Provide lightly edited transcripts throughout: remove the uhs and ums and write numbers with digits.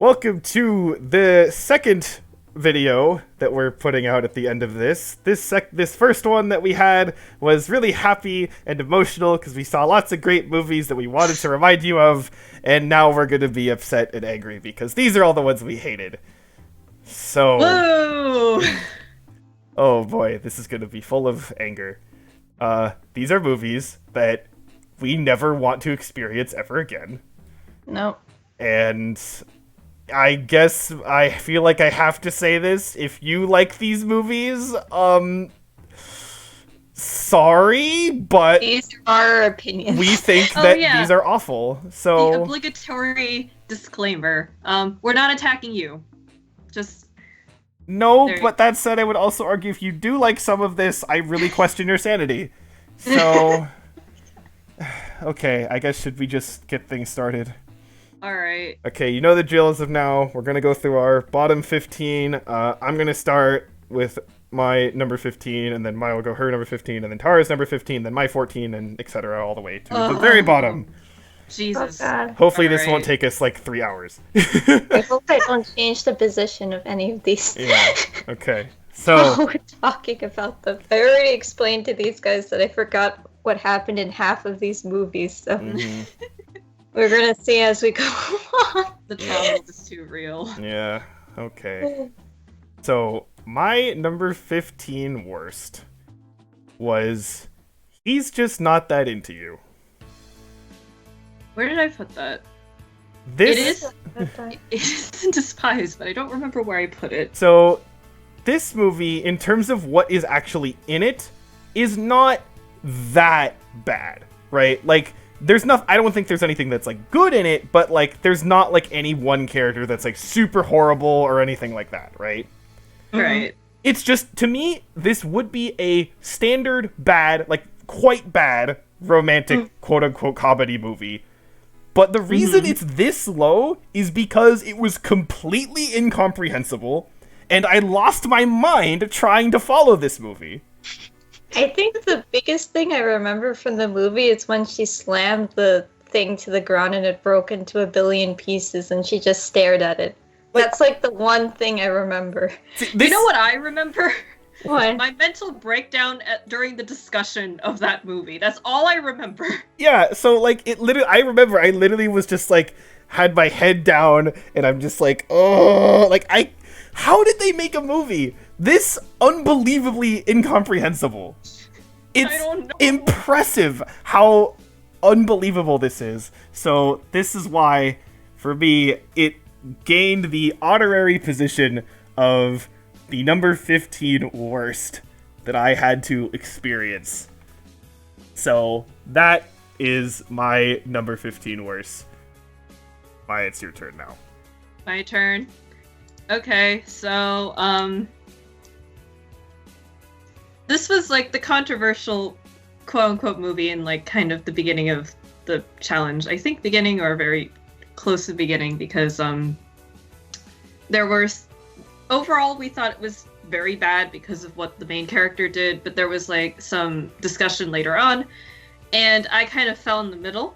Welcome to the second video that we're putting out at the end of this. This first one that we had was really happy and emotional because we saw lots of great movies that we wanted to remind you of, and now we're going to be upset and angry because these are all the ones we hated. So, Whoa! oh boy, this is going to be full of anger. These are movies that we never want to experience ever again. Nope. And I guess I feel like I have to say this. If you like these movies, sorry, but These are our opinions. we think Oh, that yeah. these are awful. The So, obligatory disclaimer. We're not attacking you. Just no, There you but that said, I would also argue if you do like some of this, I really question your sanity. So, okay, I guess should we just get things started? alright. Okay, you know the drill as of now. We're gonna go through our bottom 15. I'm gonna start with my number 15, and then Maya will go her number 15, and then Tara's number 15, then my 14, and etc. all the way to the very bottom. Jesus. Oh God. Hopefully this Alright. won't take us like 3 hours. I hope I don't change the position of any of these. Yeah, okay. While So, we're talking about them. I already explained to these guys that I forgot what happened in half of these movies, so mhm, we're gonna see as we go along. The travel is too real. yeah, okay. So, my number 15 worst was He's Just Not That Into You. Where did I put that? This It is in Despise, but I don't remember where I put it. So, this movie, in terms of what is actually in it, is not that bad, right? Like, there's not. I don't think there's anything that's like good in it, but like, there's not like any one character that's like super horrible or anything like that, right? Right. It's just, to me, this would be a standard bad, like quite bad romantic quote unquote comedy movie. But the reason it's this low is because it was completely incomprehensible, and I lost my mind trying to follow this movie. I think the biggest thing I remember from the movie is when she slammed the thing to the ground and it broke into a billion pieces and she just stared at it. Like- That's like the one thing I remember. See, You know what I remember? What? My mental breakdown during the discussion of that movie. That's all I remember. Yeah, so like it literally, I remember I literally was just like had my head down and I'm just like, oh, like how did they make a movie this unbelievably incomprehensible? I It's don't know. impressive how unbelievable this is. So this is why, for me, it gained the honorary position of the number 15 worst that I had to experience. So that is my number 15 worst. Maya, it's your turn now. My turn. Okay, so this was like the controversial quote unquote movie in like kind of the beginning of the challenge. I think beginning or very close to the beginning because there were overall we thought it was very bad because of what the main character did, but there was like some discussion later on and I kind of fell in the middle.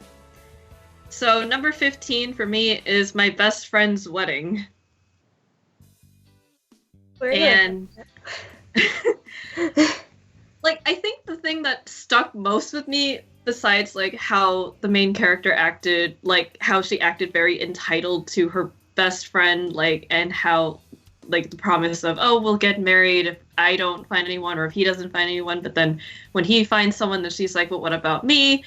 So number 15 for me is My Best Friend's Wedding. Where did And like I think the thing that stuck most with me besides like how the main character acted, like how she acted very entitled to her best friend, like, and how like the promise of, oh, we'll get married if I don't find anyone or if he doesn't find anyone, but then when he finds someone then she's like, but what about me?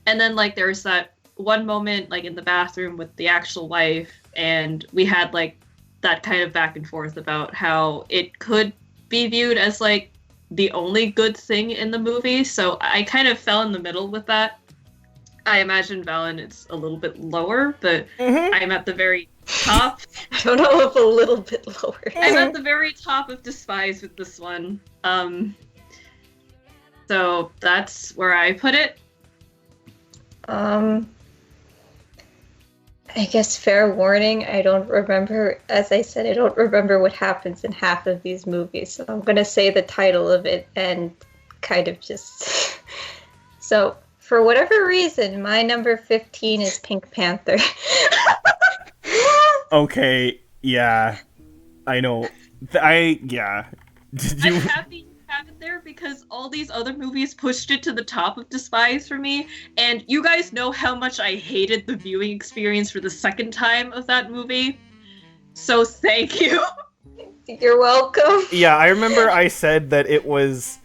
And then like there's that one moment like in the bathroom with the actual wife and we had like that kind of back and forth about how it could be viewed as like the only good thing in the movie. So I kind of fell in the middle with that. I imagine Valen it's a little bit lower, but I'm at the very top. I don't know if a little bit lower. I'm at the very top of Despise with this one. So that's where I put it. I guess fair warning, I don't remember, as I said, I don't remember what happens in half of these movies, so I'm gonna say the title of it and kind of just... So, for whatever reason, my number 15 is Pink Panther. Okay, yeah. I know. Yeah. Did I'm you... happy you have it there because all these other movies pushed it to the top of Despise for me, and you guys know how much I hated the viewing experience for the second time of that movie. So thank you. You're welcome. Yeah, I remember I said that it was,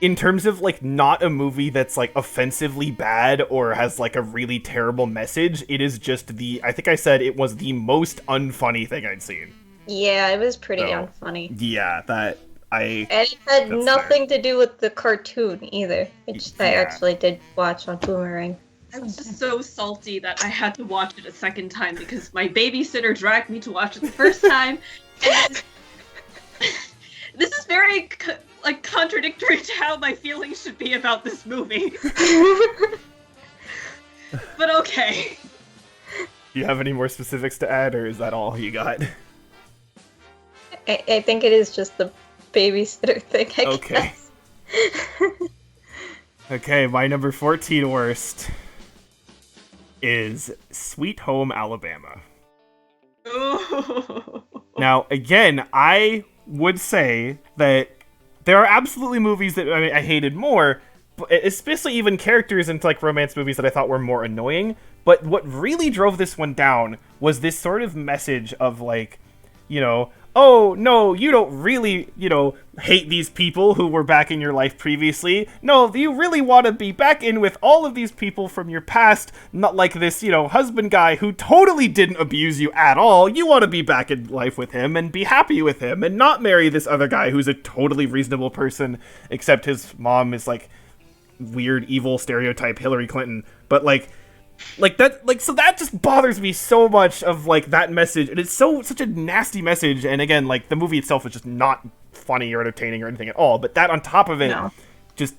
in terms of, like, not a movie that's, like, offensively bad or has, like, a really terrible message, it is just I think I said it was the most unfunny thing I'd seen. Yeah, it was pretty So, unfunny. Yeah, And it had That's nothing to do with the cartoon either, which I Yeah. actually did watch on Boomerang. I was just so salty that I had to watch it a second time because my babysitter dragged me to watch it the first time. And this is very contradictory to how my feelings should be about this movie. But okay. Do you have any more specifics to add, or is that all you got? I think it is just the babysitter thing, I Okay. guess. Okay, my number 14 worst is Sweet Home Alabama. Ooh. Now, again, I would say that there are absolutely movies that I hated more, especially even characters into like romance movies that I thought were more annoying. But what really drove this one down was this sort of message of like, you know, oh, no, you don't really, hate these people who were back in your life previously. No, you really want to be back in with all of these people from your past, not like this, husband guy who totally didn't abuse you at all. You want to be back in life with him and be happy with him and not marry this other guy who's a totally reasonable person, except his mom is like weird, evil stereotype Hillary Clinton. But so that just bothers me so much of like that message, and it's such a nasty message. And again, like the movie itself is just not funny or entertaining or anything at all, but that on top of it just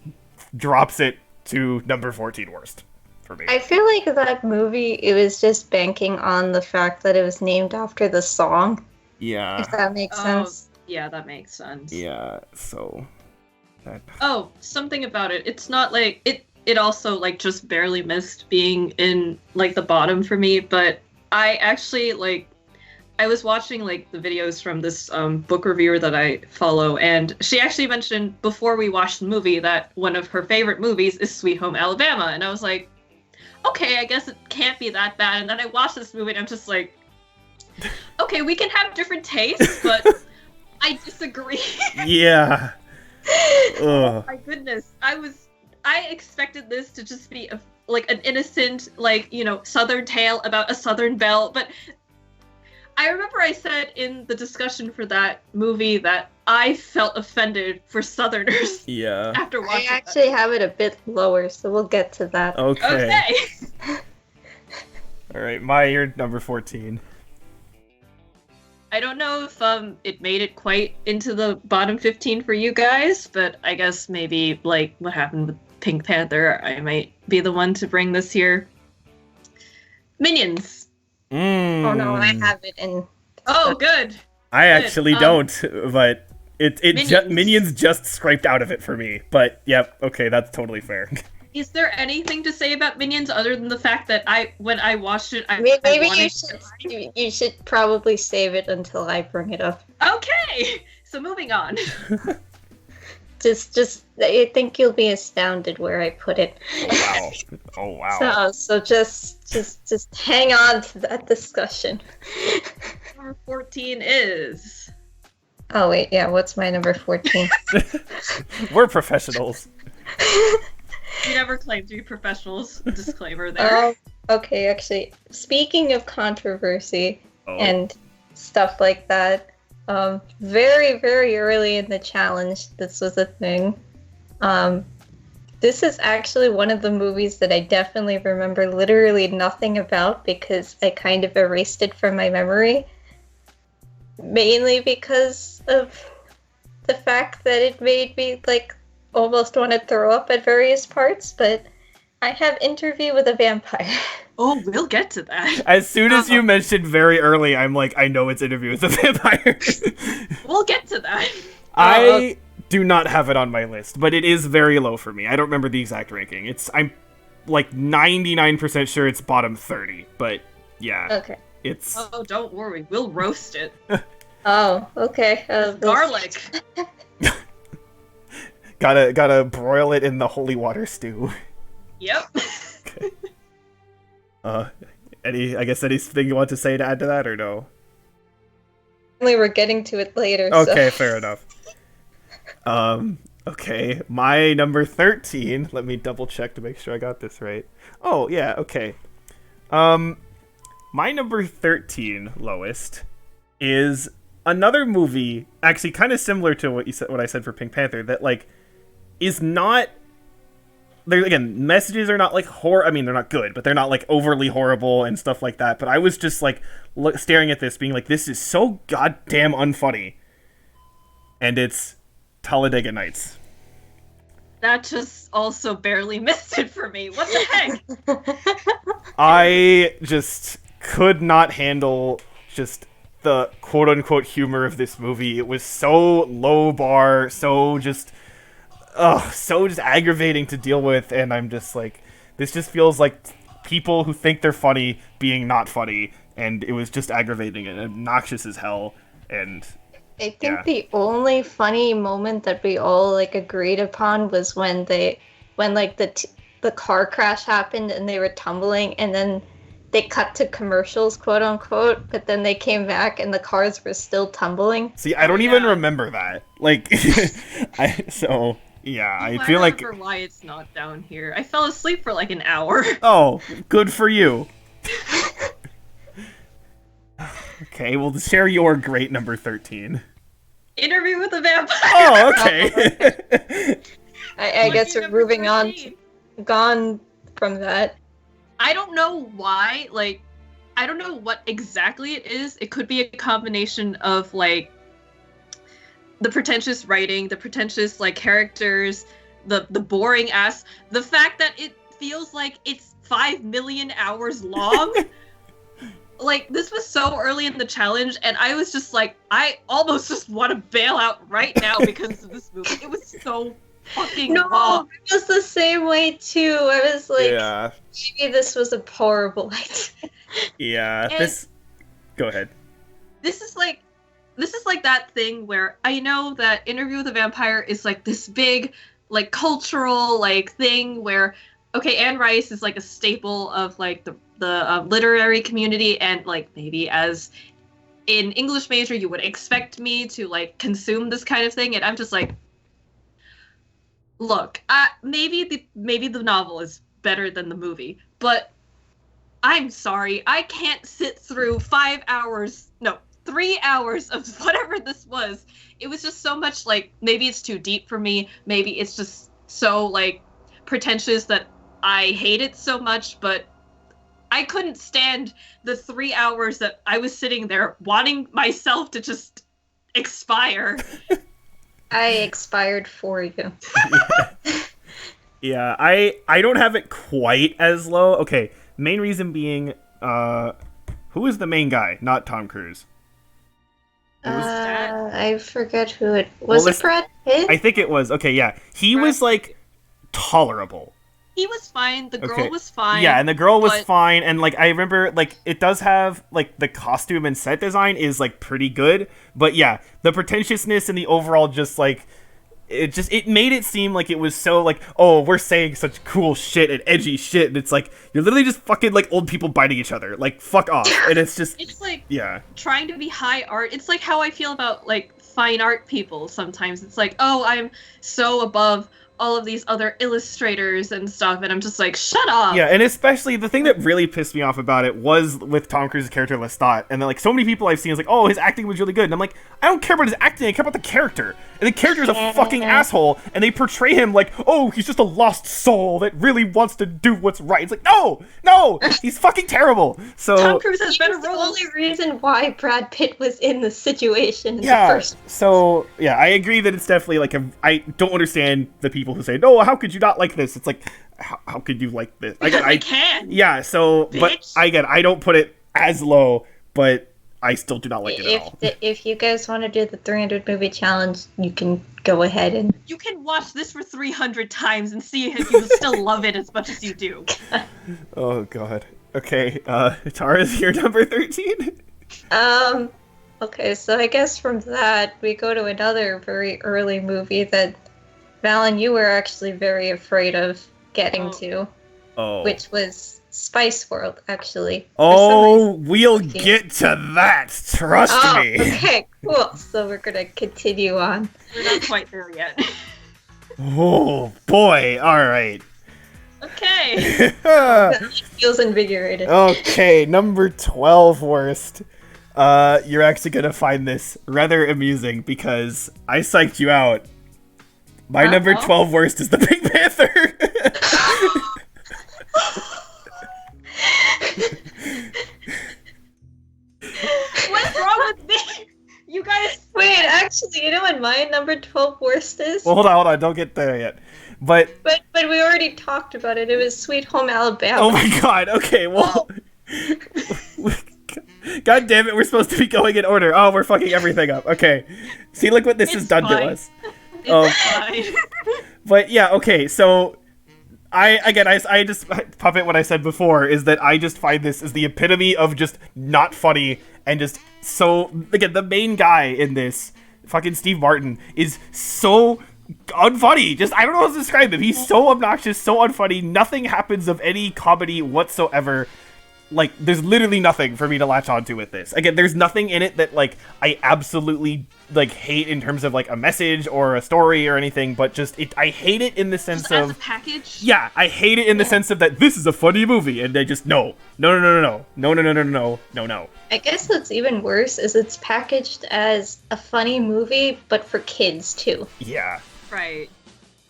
drops it to number 14 worst for me. I feel like that movie, it was just banking on the fact that it was named after the song, Yeah. if that makes sense. Yeah, that makes sense. Yeah, so that... Oh, something about it. It's not like it also like just barely missed being in like the bottom for me, but I actually I was watching like the videos from this book reviewer that I follow, and she actually mentioned before we watched the movie that one of her favorite movies is Sweet Home Alabama, and I was like, okay, I guess it can't be that bad. And then I watched this movie and I'm just like, okay, we can have different tastes, but I disagree. Yeah. Ugh. My goodness, I expected this to just be an innocent, Southern tale about a Southern belle, but I remember I said in the discussion for that movie that I felt offended for Southerners Yeah. after I watching actually have it a bit lower, so we'll get to that. Okay. Okay. All right, you're number 14. I don't know if it made it quite into the bottom 15 for you guys, but I guess maybe like what happened with Pink Panther, I might be the one to bring this here. Minions. Oh no, I have it in. Oh, good. I actually don't, but Minions. Minions just scraped out of it for me. But yep, okay, that's totally fair. Is there anything to say about Minions other than the fact that when I watched it, I Maybe wanted you should probably save it until I bring it up. Okay, so moving on. Just, I think you'll be astounded where I put it. Wow. Oh wow. So just hang on to that discussion. Number 14 is... Oh wait, yeah, what's my number 14? We're professionals. We never claim to be professionals. Disclaimer there. Oh, okay, actually, speaking of controversy and stuff like that, very, very early in the challenge, this was a thing. This is actually one of the movies that I definitely remember literally nothing about because I kind of erased it from my memory. Mainly because of the fact that it made me, almost want to throw up at various parts, but I have Interview with a Vampire. Oh, we'll get to that. As soon as you mentioned very early, I'm like, I know it's Interview with a Vampire. We'll get to that. I do not have it on my list, but it is very low for me. I don't remember the exact ranking. I'm like 99% sure it's bottom 30, but yeah. Okay. It's Oh, don't worry, we'll roast it. Oh, okay. Garlic. gotta broil it in the holy water stew. Yep. Anything you want to say to add to that, or no? We're getting to it later. Okay, So. fair enough. Okay, my number 13. Let me double check to make sure I got this right. Oh, yeah, okay. My number 13 lowest is another movie, actually kind of similar to what I said for Pink Panther, that like is not. There again, messages are not like horror. I mean, they're not good, but they're not like overly horrible and stuff like that. But I was just like staring at this, being like, "This is so goddamn unfunny," and it's Talladega Nights. That just also barely missed it for me. What the heck? I just could not handle just the quote-unquote humor of this movie. It was so low bar, so just aggravating to deal with, and I'm just like, this just feels like people who think they're funny being not funny, and it was just aggravating and obnoxious as hell, and I think yeah. the only funny moment that we all like agreed upon was when the car crash happened and they were tumbling, and then they cut to commercials, quote unquote, but then they came back and the cars were still tumbling. See, I don't even remember that. Like, I feel like... I remember why it's not down here. I fell asleep for like an hour. Oh, good for you. Okay, well, share your great number 13. Interview with a Vampire. Oh, okay. I guess we're Number moving on. 13. Gone from that. I don't know why, like, I don't know what exactly it is. It could be a combination of, like, the pretentious writing, the pretentious, like, characters, the boring ass, the fact that it feels like it's 5 million hours long. Like, this was so early in the challenge, and I was just like, I almost just want to bail out right now because of this movie. It was so fucking long. It was the same way too. I was like, Yeah. maybe this was a horrible idea. Yeah. And- Go ahead. This is like that thing where I know that Interview with a Vampire is like this big, like, cultural, like, thing where, okay, Anne Rice is like a staple of like the literary community, and like maybe as an English major you would expect me to like consume this kind of thing, and I'm just like, look, maybe the novel is better than the movie, but I'm sorry, I can't sit through 3 hours of whatever this was. It was just so much, like, maybe it's too deep for me, maybe it's just so like pretentious that I hate it so much, but I couldn't stand the 3 hours that I was sitting there wanting myself to just expire. I expired for you. Yeah, I don't have it quite as low. Okay, main reason being, who is the main guy? Not Tom Cruise. that? I forget who it was. It Brad Pitt? I think it was. Okay, yeah. He was, like, tolerable. He was fine. The girl Okay. was fine. Yeah, and the girl was but- fine, and like I remember, like it does have like the costume and set design is like pretty good, but yeah, the pretentiousness and the overall just like it made it seem like it was so like, oh, we're saying such cool shit and edgy shit, and it's like you're literally just fucking like old people biting each other, like fuck off, and it's just It's like yeah. trying to be high art. It's like how I feel about like fine art people sometimes. It's like, oh, I'm so above all of these other illustrators and stuff, and I'm just like, shut up. Yeah, and especially the thing that really pissed me off about it was with Tom Cruise's character Lestat, and then like so many people I've seen is like, oh, his acting was really good, and I'm like, I don't care about his acting, I care about the character, and the character is a fucking asshole, and they portray him like, oh, he's just a lost soul that really wants to do what's right. It's like, no, he's fucking terrible. So Tom Cruise has He better was the roles. only reason why Brad Pitt was in the situation in yeah, the first. so yeah, I agree that it's definitely like I don't understand the people who say, no, how could you not like this? It's like, how could you like this? I can. Yeah, so, but Bitch. I don't put it as low, but I still do not like it at all. If you guys want to do the 300 movie challenge, you can go ahead and. You can watch this for 300 times and see if you still love it as much as you do. Oh god. Okay, Tara's your number 13? Okay, so I guess from that we go to another very early movie that Valen, you were actually very afraid of getting to, Oh. which was Spice World, actually. Oh, we'll get to that. Trust me. Okay, cool. So we're gonna continue on. We're not quite there yet. Oh boy. All right. Okay. Feels invigorated. Okay, number 12 worst. You're actually gonna find this rather amusing because I psyched you out. My number 12 worst is the Pink Panther. What's wrong with me? You guys. Wait, actually, you know what my number 12 worst is? Well, hold on, don't get there yet. But we already talked about it. It was Sweet Home Alabama. oh my god, okay, well. God damn it, we're supposed to be going in order. Oh, we're fucking everything up. Okay. See, look what this has done to us. It's fine. But yeah, okay, so I just puppet what I said before is that I just find this as the epitome of just not funny and just so again the main guy in this, fucking Steve Martin, is so unfunny. Just I don't know how to describe him. He's so obnoxious, so unfunny. Nothing happens of any comedy whatsoever. Like, there's literally nothing for me to latch onto with this. Again, there's nothing in it that, like, I absolutely, like, hate in terms of, like, a message or a story or anything, but just, I hate it in the sense Just as of... a package? Yeah, I hate it in the sense of that this is a funny movie, and they just, no. I guess what's even worse is it's packaged as a funny movie, but for kids, too. Yeah. Right.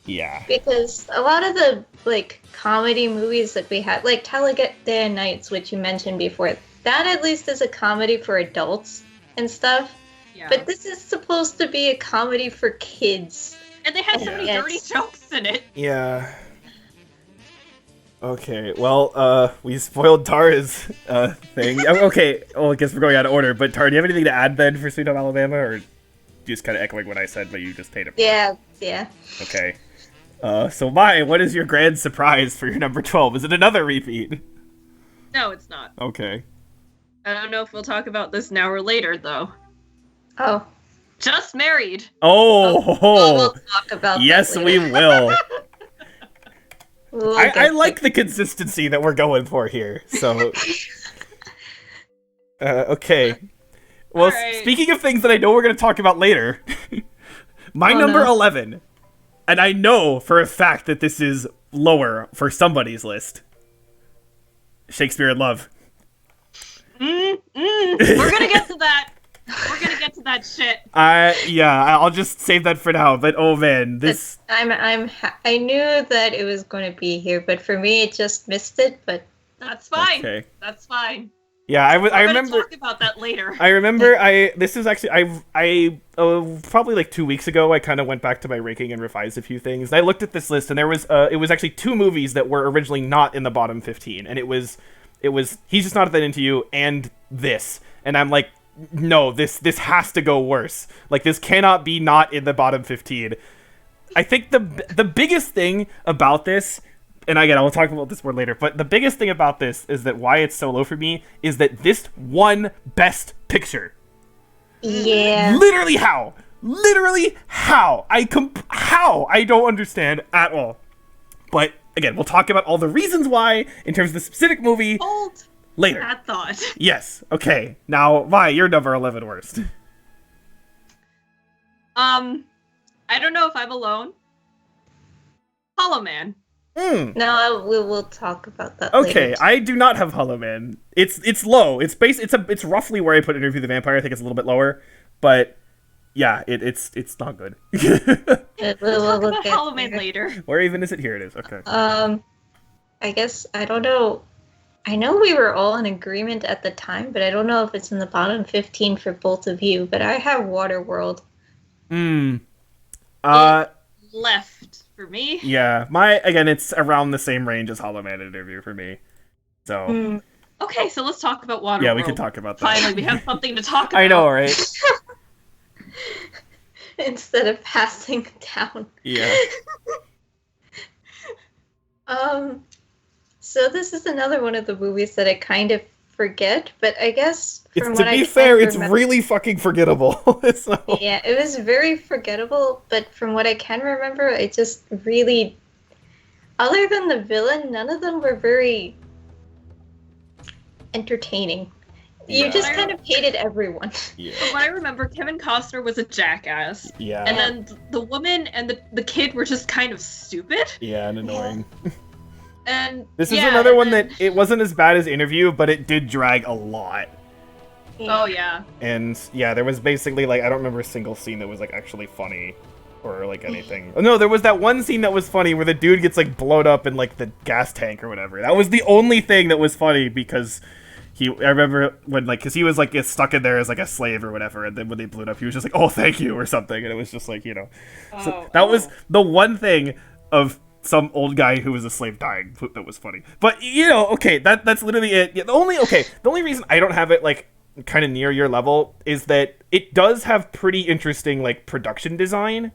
Yeah. Because a lot of the, like, comedy movies that we had, like Talladega Nights, which you mentioned before, that at least is a comedy for adults and stuff. Yeah. But this is supposed to be a comedy for kids. And they had so many dirty jokes in it. Yeah. Okay, well, we spoiled Tara's, thing. Okay, well, I guess we're going out of order, but Tara, do you have anything to add then for Sweet Home Alabama, or just kind of echoing what I said, but you just hate it? Yeah. Okay. So Mai, what is your grand surprise for your number 12? Is it another repeat? No, it's not. Okay. I don't know if we'll talk about this now or later, though. Oh. Just Married. Oh! We'll talk about yes, that we later. will. We'll I get like the consistency that we're going for here, so... okay. Well, Alright. speaking of things that I know we're going to talk about later, my number 11, and I know for a fact that this is lower for somebody's list, Shakespeare in Love. We're gonna get to that. We're gonna get to that shit. Yeah, I'll just save that for now, but oh man, this... I knew that it was going to be here, but for me, it just missed it, but... That's fine. Okay. That's fine. Yeah, I We're remember... gonna talk about that later. I remember this is actually probably like 2 weeks ago I kind of went back to my ranking and revised a few things. And I looked at this list and there was it was actually 2 movies that were originally not in the bottom 15, and it was He's Just Not That Into You and this. And I'm like, no, this has to go worse. Like, this cannot be not in the bottom 15. I think the biggest thing about this, and again, I'll talk about this more later, but the biggest thing about this is that why it's so low for me is that this won Best Picture. Yeah. Literally how? How? I don't understand at all. But again, we'll talk about all the reasons why in terms of the specific movie Hold later. that thought. Yes. Okay. Now, Vi, you're number 11 worst. I don't know if I'm alone. Hollow Man. No, we will talk about that Okay, later. I do not have Hollow Man. It's low. It's roughly where I put Interview with the Vampire. I think it's a little bit lower, but yeah, it's not good. We'll Talk look about at Hollow Man there. later. Where even is it? Here it is. Okay. I guess, I don't know. I know we were all in agreement at the time, but I don't know if it's in the bottom 15 for both of you, but I have Waterworld. Left for me. Yeah, again, it's around the same range as Hollow Man Interview for me. So Okay, so let's talk about Waterworld. yeah, we can talk about that. Finally, we have something to talk about. I know, right? Instead of passing down. Yeah. So this is another one of the movies that I kind of forget, but I guess It's, from to what I be can fair, it's remember, really fucking forgettable. So, yeah, it was very forgettable. But from what I can remember, I just really, other than the villain, none of them were very entertaining. You just Yeah. kind of hated everyone. yeah. From what I remember, Kevin Costner was a jackass. Yeah. And then the woman and the kid were just kind of stupid. Yeah, and annoying. And This is yeah, another and one then- that it wasn't as bad as Interview, but it did drag a lot. Oh yeah. And yeah, there was basically like I don't remember a single scene that was like actually funny or like anything. Oh, no, there was that one scene that was funny where the dude gets like blowed up in like the gas tank or whatever. That was the only thing that was funny because I remember when like because he was like gets stuck in there as like a slave or whatever, and then when they blew it up, he was just like, "Oh, thank you" or something, and it was just like So that was the one thing of some old guy who was a slave dying that was funny. But okay, that's literally it. Yeah, the only reason I don't have it like kind of near your level is that it does have pretty interesting like production design,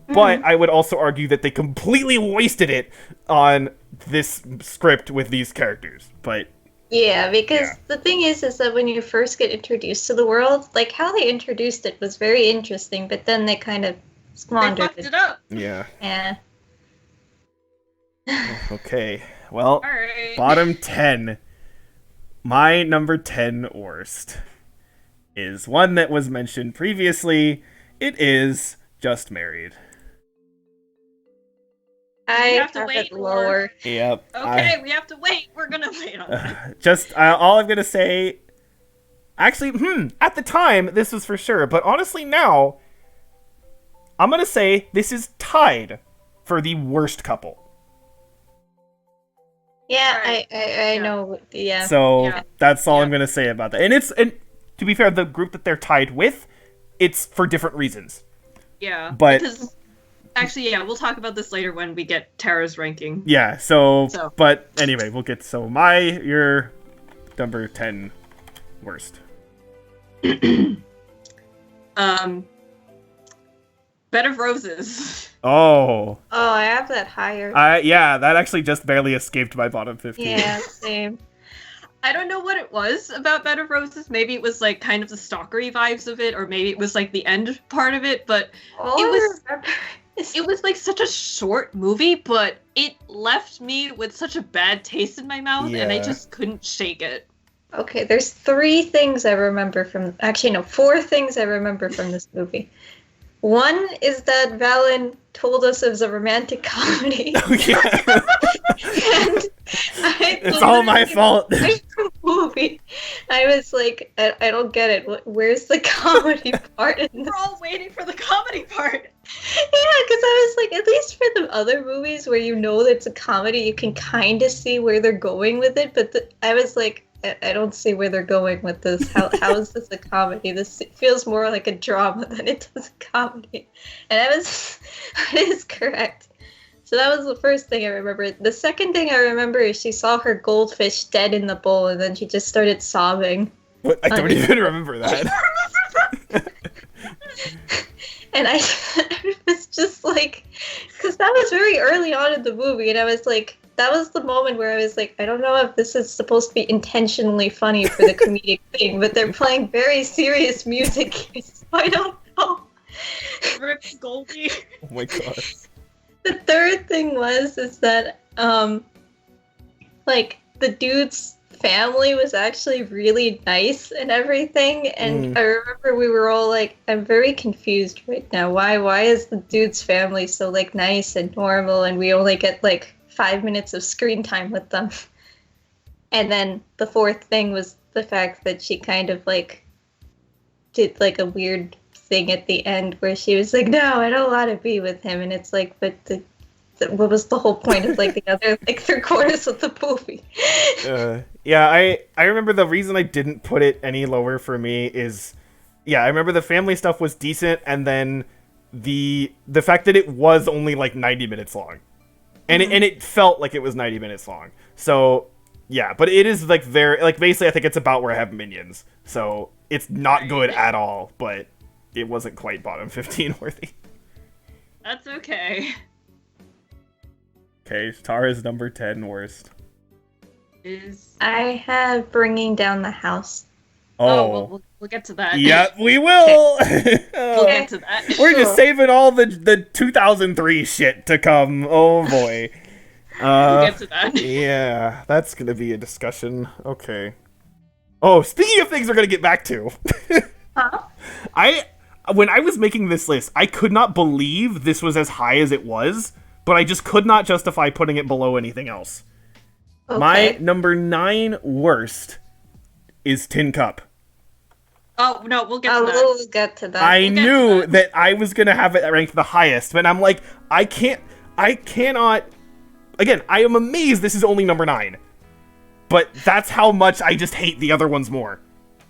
but I would also argue that they completely wasted it on this script with these characters. But Yeah, because Yeah. the thing is that when you first get introduced to the world, like how they introduced it was very interesting, but then they kind of They squandered fucked it up. yeah, Yeah. okay, well. Alright. Bottom 10. My number 10 worst is one that was mentioned previously. It is Just Married. I You have, have to it wait lower. Yep. Okay, we have to wait. We're gonna wait on that. All I'm going to say. Actually, at the time, this was for sure. But honestly, now, I'm going to say this is tied for the worst couple. Yeah, Right. I Yeah. know. Yeah. So Yeah. that's all Yeah. I'm going to say about that. And to be fair, the group that they're tied with, it's for different reasons. Yeah. But- because actually, yeah, we'll talk about this later when we get Tara's ranking. Yeah, So. but anyway, we'll get, your number 10 worst. Bed of Roses. Oh, Oh, I have that higher. yeah, that actually just barely escaped my bottom 15. Yeah, same. I don't know what it was about Bed of Roses. Maybe it was like kind of the stalkery vibes of it, or maybe it was like the end part of it, but All It I was- remember is it was like such a short movie, but it left me with such a bad taste in my mouth, and I Yeah. just couldn't shake it. Okay, there's 3 things I remember from. Actually, no, 4 things I remember from this movie. One is that Valen told us it was a romantic comedy. Yeah. And It's all my fault. The movie. I was like, I don't get it. Where's the comedy part in this? We're all waiting for the comedy part. Yeah, because I was like, at least for the other movies where you know that it's a comedy, you can kind of see where they're going with it. But I was like, I don't see where they're going with this. How is this a comedy? This feels more like a drama than it does a comedy. And that is correct. So that was the first thing I remember. The second thing I remember is she saw her goldfish dead in the bowl, and then she just started sobbing. What? I don't even remember that. And I was just like, because that was very early on in the movie, and I was like, that was the moment where I was like, I don't know if this is supposed to be intentionally funny for the comedic thing, but they're playing very serious music here, so I don't know. Rip Goldie. Oh my god. The third thing is that like the dude's family was actually really nice and everything, and I remember we were all like, I'm very confused right now. Why is the dude's family so like nice and normal, and we only get like 5 minutes of screen time with them? And then the fourth thing was the fact that she kind of like did like a weird thing at the end where she was like, no, I don't want to be with him, and it's like, but what was the whole point of like the other like 3/4 of the movie? Yeah, I remember the reason I didn't put it any lower for me is, yeah, I remember the family stuff was decent, and then the fact that it was only like 90 minutes long, and it felt like it was 90 minutes long. So yeah, but it is like very like basically I think it's about where I have minions, so it's not good at all, but it wasn't quite bottom 15 worthy. That's okay. Okay, Tara's number 10 worst. is. I have Bringing Down the House. We'll get to that. Yep, we will. We'll get to that. We're just Sure. saving all the 2003 shit to come. Oh boy. We'll get to that. Yeah, that's gonna be a discussion. Okay. Oh, speaking of things we're gonna get back to. Huh? When I was making this list, I could not believe this was as high as it was, but I just could not justify putting it below anything else. Okay. My number 9 worst is Tin Cup. Oh no, we'll get to that. We'll get to that. I We'll get to knew that. that I was gonna have it ranked the highest, but I'm like, I cannot. Again, I am amazed this is only number 9, but that's how much I just hate the other ones more.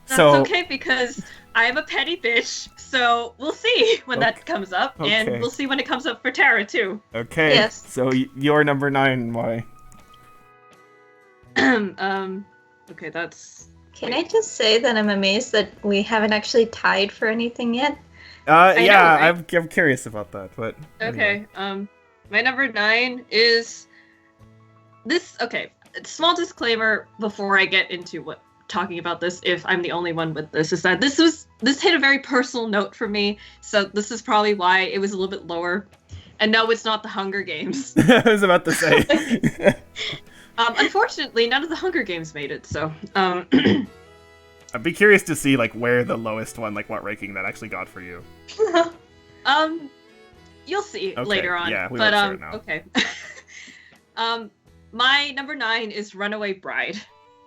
That's So okay because I'm a petty bitch, so we'll see when that comes up, Okay. and we'll see when it comes up for Tara too. okay, Yes. so you're number 9. Why? Okay, that's. Can I just say that I'm amazed that we haven't actually tied for anything yet? know, Yeah, right? I'm curious about that, but anyway. Okay, my number 9 is this. Okay, small disclaimer before I get into talking about this, if I'm the only one with this, is that this hit a very personal note for me, so this is probably why it was a little bit lower. And no, it's not the Hunger Games. I was about to say. Unfortunately, none of the Hunger Games made it, so I'd be curious to see like where the lowest one, like what ranking that actually got for you. you'll see Okay, later on. yeah, we but won't share it now. okay. My number 9 is Runaway Bride.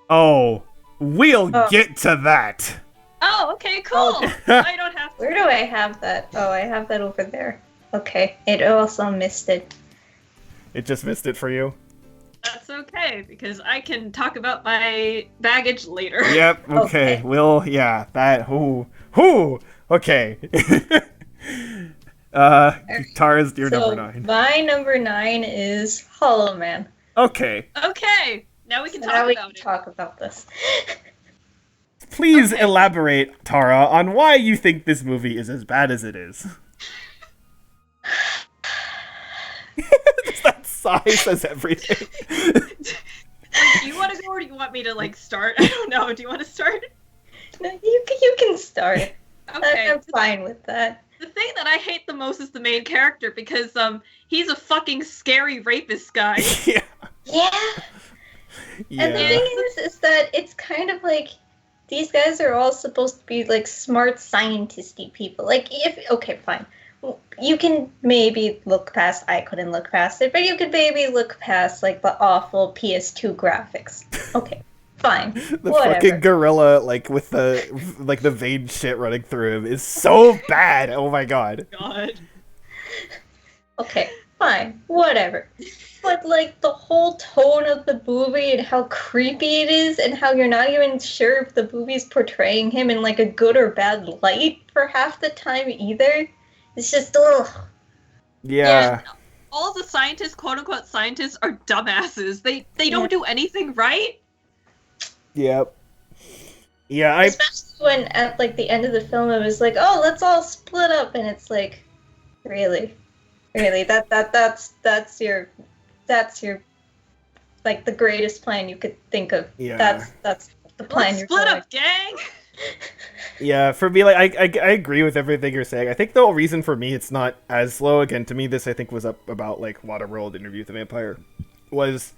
Oh, we'll Oh. get to that. Oh, okay, cool. Okay. I don't have to. Where do I have that? Oh, I have that over there. Okay. It also missed it. It just missed it for you. That's okay because I can talk about my baggage later. Yep. Okay. Okay. We'll. Yeah. That. Who. Okay. Tara's your So number 9. my number 9 is Hollow Man. Okay. Okay, now we can So talk now we about can it. talk about this. Please Okay. elaborate, Tara, on why you think this movie is as bad as it is. Just that sigh says everything. Do you want to go or do you want me to like start? I don't know. Do you want to start? No, you can start. Okay. I'm fine with that. The thing that I hate the most is the main character because he's a fucking scary rapist guy. Yeah. Yeah. And the Yeah. thing is that it's kind of like these guys are all supposed to be like smart scientisty people. Like okay, fine. You can maybe look past. I couldn't look past it, but you could maybe look past like the awful PS2 graphics. Okay, fine. The Whatever. fucking gorilla, like with the vein shit running through him, is so bad. Oh my god. God. Okay, fine. Whatever. But like the whole tone of the movie and how creepy it is, and how you're not even sure if the movie's portraying him in like a good or bad light for half the time either. It's just ugh. Yeah. All the scientists, quote unquote scientists, are dumbasses. They don't do anything right. Yep. Yeah. Especially when at like the end of the film it was like, oh, let's all split up, and it's like, really, that's your like the greatest plan you could think of. Yeah. That's the plan Let's you're split going. up, gang. Yeah, for me, like I agree with everything you're saying. I think the whole reason for me it's not as low. Again, to me, this I think was up about like Waterworld, Interview with the Vampire, was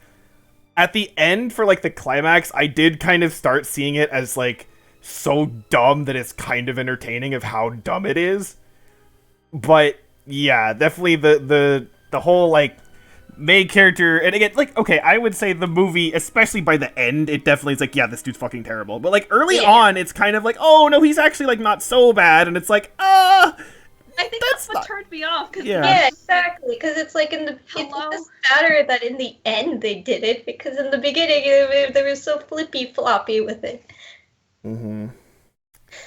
at the end for like the climax. I did kind of start seeing it as like so dumb that it's kind of entertaining of how dumb it is. But yeah, definitely the whole like main character, and again, like, okay, I would say the movie, especially by the end, it definitely is like, yeah, this dude's fucking terrible. But like early Yeah. on, it's kind of like, oh no, he's actually like not so bad, and it's like, I think That's that's what not- turned me off. Cause Yeah. Yeah, exactly. Because it's like it Hello? doesn't matter that in the end they did it, because in the beginning they were so flippy floppy with it. mm-hmm.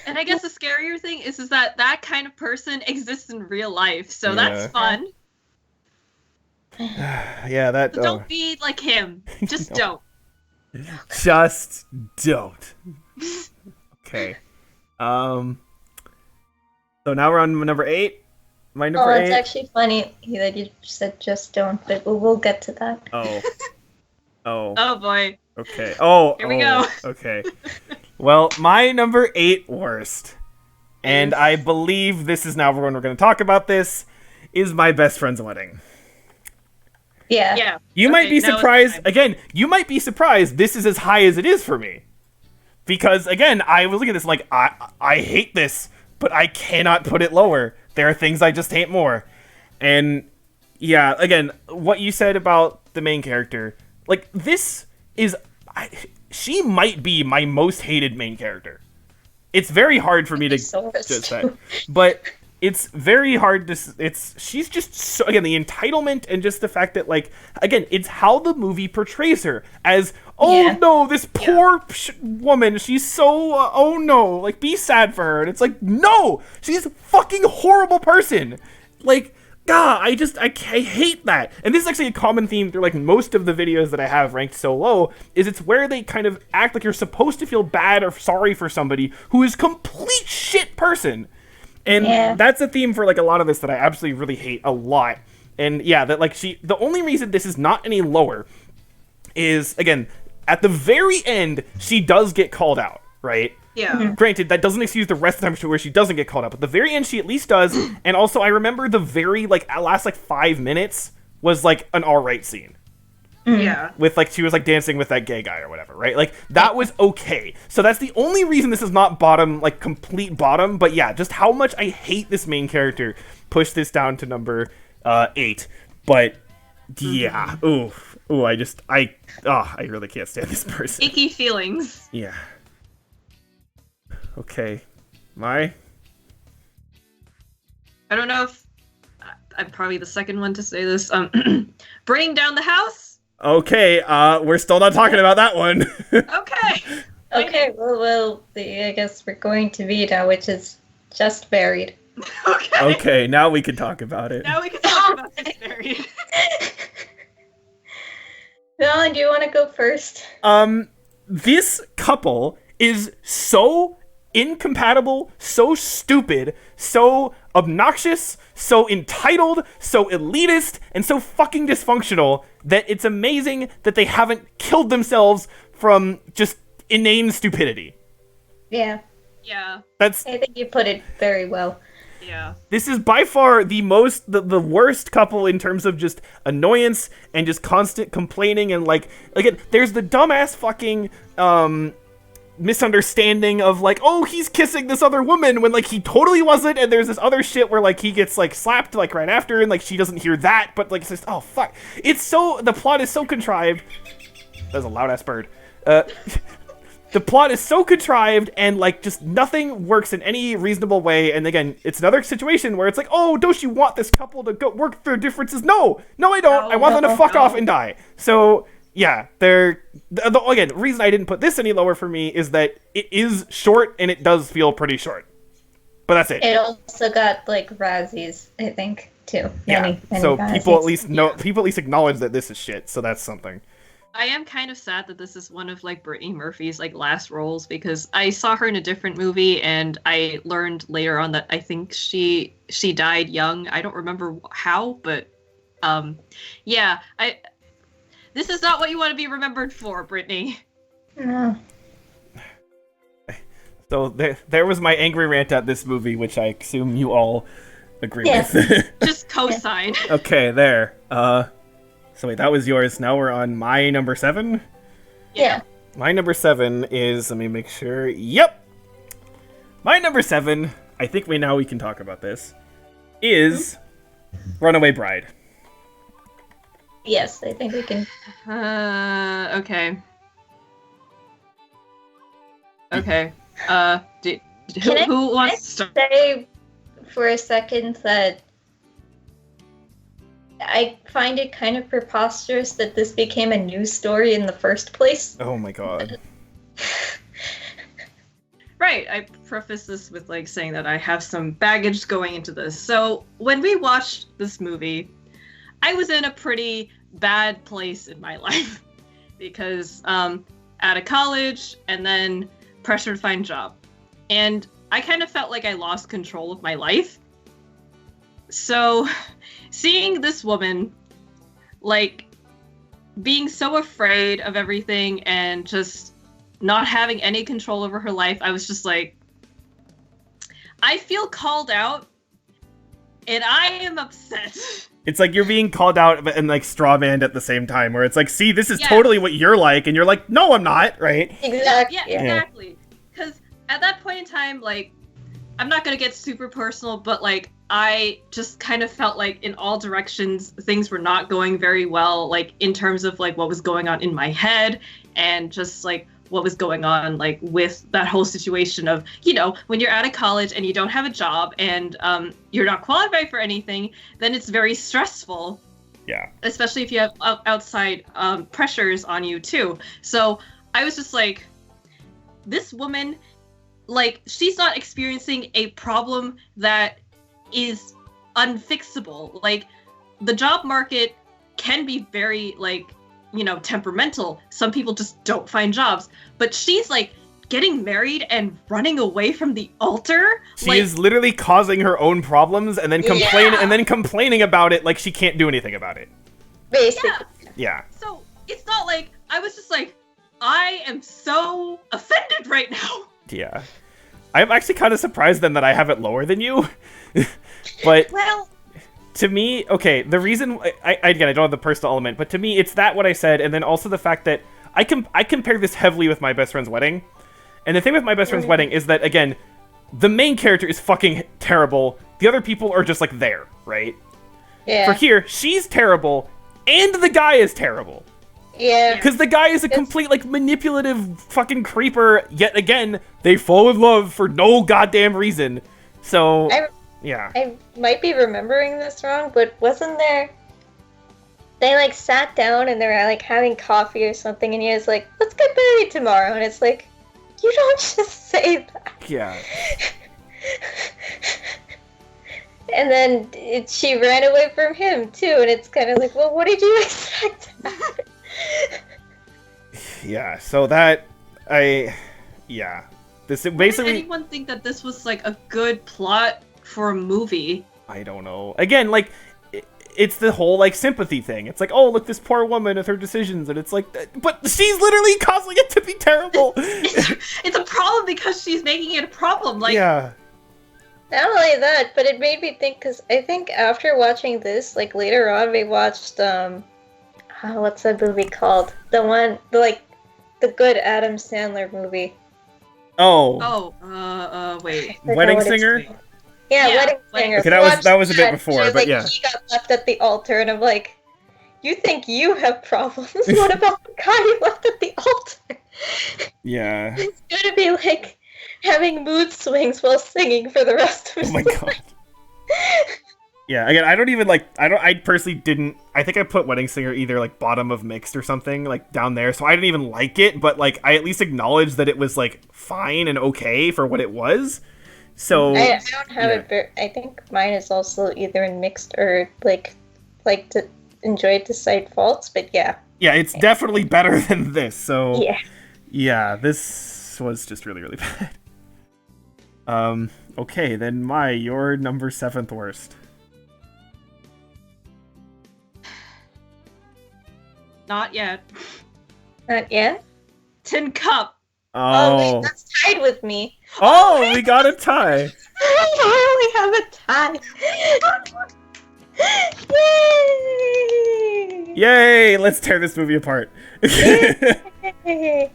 And I guess the scarier thing is that kind of person exists in real life, so Yeah. that's fun. Yeah, that So don't be like him. Just No. don't. just don't. Okay. So now we're on number 8. My Oh, number it's 8. actually funny that you said just don't, but we'll get to that. Oh. Oh boy. Okay. Oh, Here we go. Okay. Well, my number 8 worst, and I believe this is now when we're going to talk about this, is My Best Friend's Wedding. Yeah. Yeah. You might be now it's surprised. time. Again, you might be surprised this is as high as it is for me. Because, again, I was looking at this like, I hate this, but I cannot put it lower. There are things I just hate more. And, yeah, again, what you said about the main character, like, this is... she might be my most hated main character. It's very hard for me to just say. But... it's very hard to... she's just so... Again, the entitlement and just the fact that, like... Again, it's how the movie portrays her as... Oh, no, this poor woman. She's so... oh, no. Like, be sad for her. And it's like, no! She's a fucking horrible person. Like, God, I hate that. And this is actually a common theme through, like, most of the videos that I have ranked so low, is it's where they kind of act like you're supposed to feel bad or sorry for somebody who is complete shit person. And that's a theme for, like, a lot of this that I absolutely really hate a lot. And, yeah, that, like, the only reason this is not any lower is, again, at the very end, she does get called out, right? Yeah. Granted, that doesn't excuse the rest of the time where she doesn't get called out, but the very end she at least does. And also, I remember the very, like, last, like, 5 minutes was, like, an alright scene. Yeah. With, like, she was, like, dancing with that gay guy or whatever, right? Like, that was okay. So that's the only reason this is not bottom, like, complete bottom. But yeah, just how much I hate this main character pushed this down to number 8. But, yeah. Ooh, I really can't stand this person. Icky feelings. Yeah. Okay. I don't know if... I'm probably the second one to say this. Bringing Down the House? Okay, we're still not talking about that one. Okay. Okay, well, I guess we're going to Vita, which is Just Buried. Okay. Okay, now we can talk about it. Now we can talk about Just Buried. Valen, do you want to go first? This couple is so incompatible, so stupid, so obnoxious, so entitled, so elitist, and so fucking dysfunctional that it's amazing that they haven't killed themselves from just inane stupidity. Yeah. Yeah. I think you put it very well. Yeah. This is by far the worst couple in terms of just annoyance and just constant complaining and, like, again, there's the dumbass fucking, misunderstanding of, like, oh, he's kissing this other woman when, like, he totally wasn't, and there's this other shit where, like, he gets, like, slapped, like, right after, and, like, she doesn't hear that, but, like, it's just, oh, fuck. The plot is so contrived. That's a loud-ass bird. The plot is so contrived, and, like, just nothing works in any reasonable way, and again, it's another situation where it's like, oh, don't you want this couple to go work their differences? No, I don't. I want them to fuck off and die. So... yeah, the reason I didn't put this any lower for me is that it is short and it does feel pretty short. But that's it. It also got, like, Razzies, I think, too. Many so Razzies. people at least acknowledge that this is shit, so that's something. I am kind of sad that this is one of, like, Brittany Murphy's, like, last roles, because I saw her in a different movie and I learned later on that I think she died young. I don't remember how, but yeah, this is not what you want to be remembered for, Brittany. No. So there was my angry rant at this movie, which I assume you all agree with. Just co-sign. Okay, there. So wait, that was yours. Now we're on my number 7? Yeah. My number 7 is, let me make sure. Yep! My number 7, I think we can talk about this, is Runaway Bride. Yes, I think we can. Okay. Okay. Who wants to start? Say for a second that I find it kind of preposterous that this became a news story in the first place. Oh my god. Right, I preface this with, like, saying that I have some baggage going into this. So, when we watched this movie, I was in a pretty bad place in my life because out of college and then pressure to find a job. And I kind of felt like I lost control of my life. So seeing this woman, like, being so afraid of everything and just not having any control over her life. I was just like, I feel called out, and I am upset. It's like you're being called out and like strawmanned at the same time, where it's like, see, this is Yes. totally what you're like, and you're like, no, I'm not, right? Exactly. Yeah, exactly. Because at that point in time, like, I'm not gonna get super personal, but like, I just kind of felt like in all directions things were not going very well, like in terms of like what was going on in my head and just like what was going on like with that whole situation of, you know, when you're out of college and you don't have a job and you're not qualified for anything, then it's very stressful. Yeah. Especially if you have outside pressures on you too. So I was just like, this woman, like, she's not experiencing a problem that is unfixable. Like, the job market can be very, like, you know, temperamental. Some people just don't find jobs. But she's, like, getting married and running away from the altar. She like, is literally causing her own problems and then complaining about it like she can't do anything about it. Basically. Yeah. So it's not like, I was just like, I am so offended right now. Yeah. I'm actually kind of surprised then that I have it lower than you. But Well, to me, okay, the reason again, I don't have the personal element, but to me it's that what I said, and then also the fact that I compare this heavily with My Best Friend's Wedding. And the thing with My Best Friend's Wedding is that, again, the main character is fucking terrible. The other people are just like there, right? Yeah. For here, she's terrible and the guy is terrible. Yeah. Because the guy is a complete, like, manipulative fucking creeper. Yet again, they fall in love for no goddamn reason. So, yeah. I might be remembering this wrong, but wasn't there... They, like, sat down and they were, like, having coffee or something, and he was like, let's get married tomorrow. And it's like, you don't just say that. Yeah. And then she ran away from him, too, and it's kind of like, well, what did you expect to happen? Yeah, so that... Yeah. This did basically... anyone think that this was like a good plot for a movie? I don't know. Again, like, it's the whole, like, sympathy thing. It's like, oh, look, this poor woman with her decisions, and it's like, but she's literally causing it to be terrible! It's a problem because she's making it a problem. Like, yeah. Not only that, but it made me think, because I think after watching this, like, later on, we watched, what's that movie called? The one, the good Adam Sandler movie. Oh. Wait. Wedding Singer? Yeah, Yeah, Wedding like- Singer. Okay, We that was watched a bit that, before, and, but like, yeah. he got left at the altar, and I'm like, you think you have problems? What about the guy you left at the altar? Yeah. He's gonna be, like, having mood swings while singing for the rest of his Oh my life. god. Yeah, again, I personally didn't, I think I put Wedding Singer either, like, bottom of mixed or something, like, down there, so I didn't even like it, but, like, I at least acknowledged that it was, like, fine and okay for what it was, so... I don't have yeah. it, but I think mine is also either in mixed or, like to enjoy it to cite faults, but yeah. Yeah, it's definitely better than this, so... Yeah. Yeah, this was just really, really bad. Okay, then your number 7th worst. Not yet. Not yet? Tin Cup. Oh, Oh. wait, that's tied with me. Oh, we got a tie. I only have a tie. Yay! Yay, let's tear this movie apart. Yay!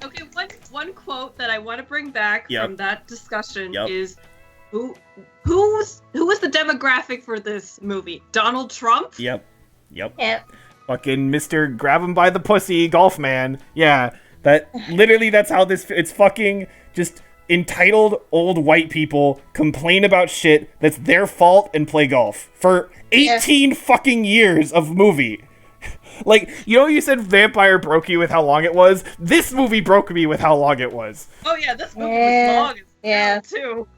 Okay, one quote that I want to bring back Yep. from that discussion Yep. is who was the demographic for this movie? Donald Trump? Yep. Yeah. Fucking Mr. Grab him by the pussy golf man. Yeah, that's how it's fucking just entitled old white people complain about shit that's their fault and play golf for 18 fucking years of movie. Like, you said Vampire broke you with how long it was? This movie broke me with how long it was. Oh yeah, this movie Yeah, was long as yeah. hell, too.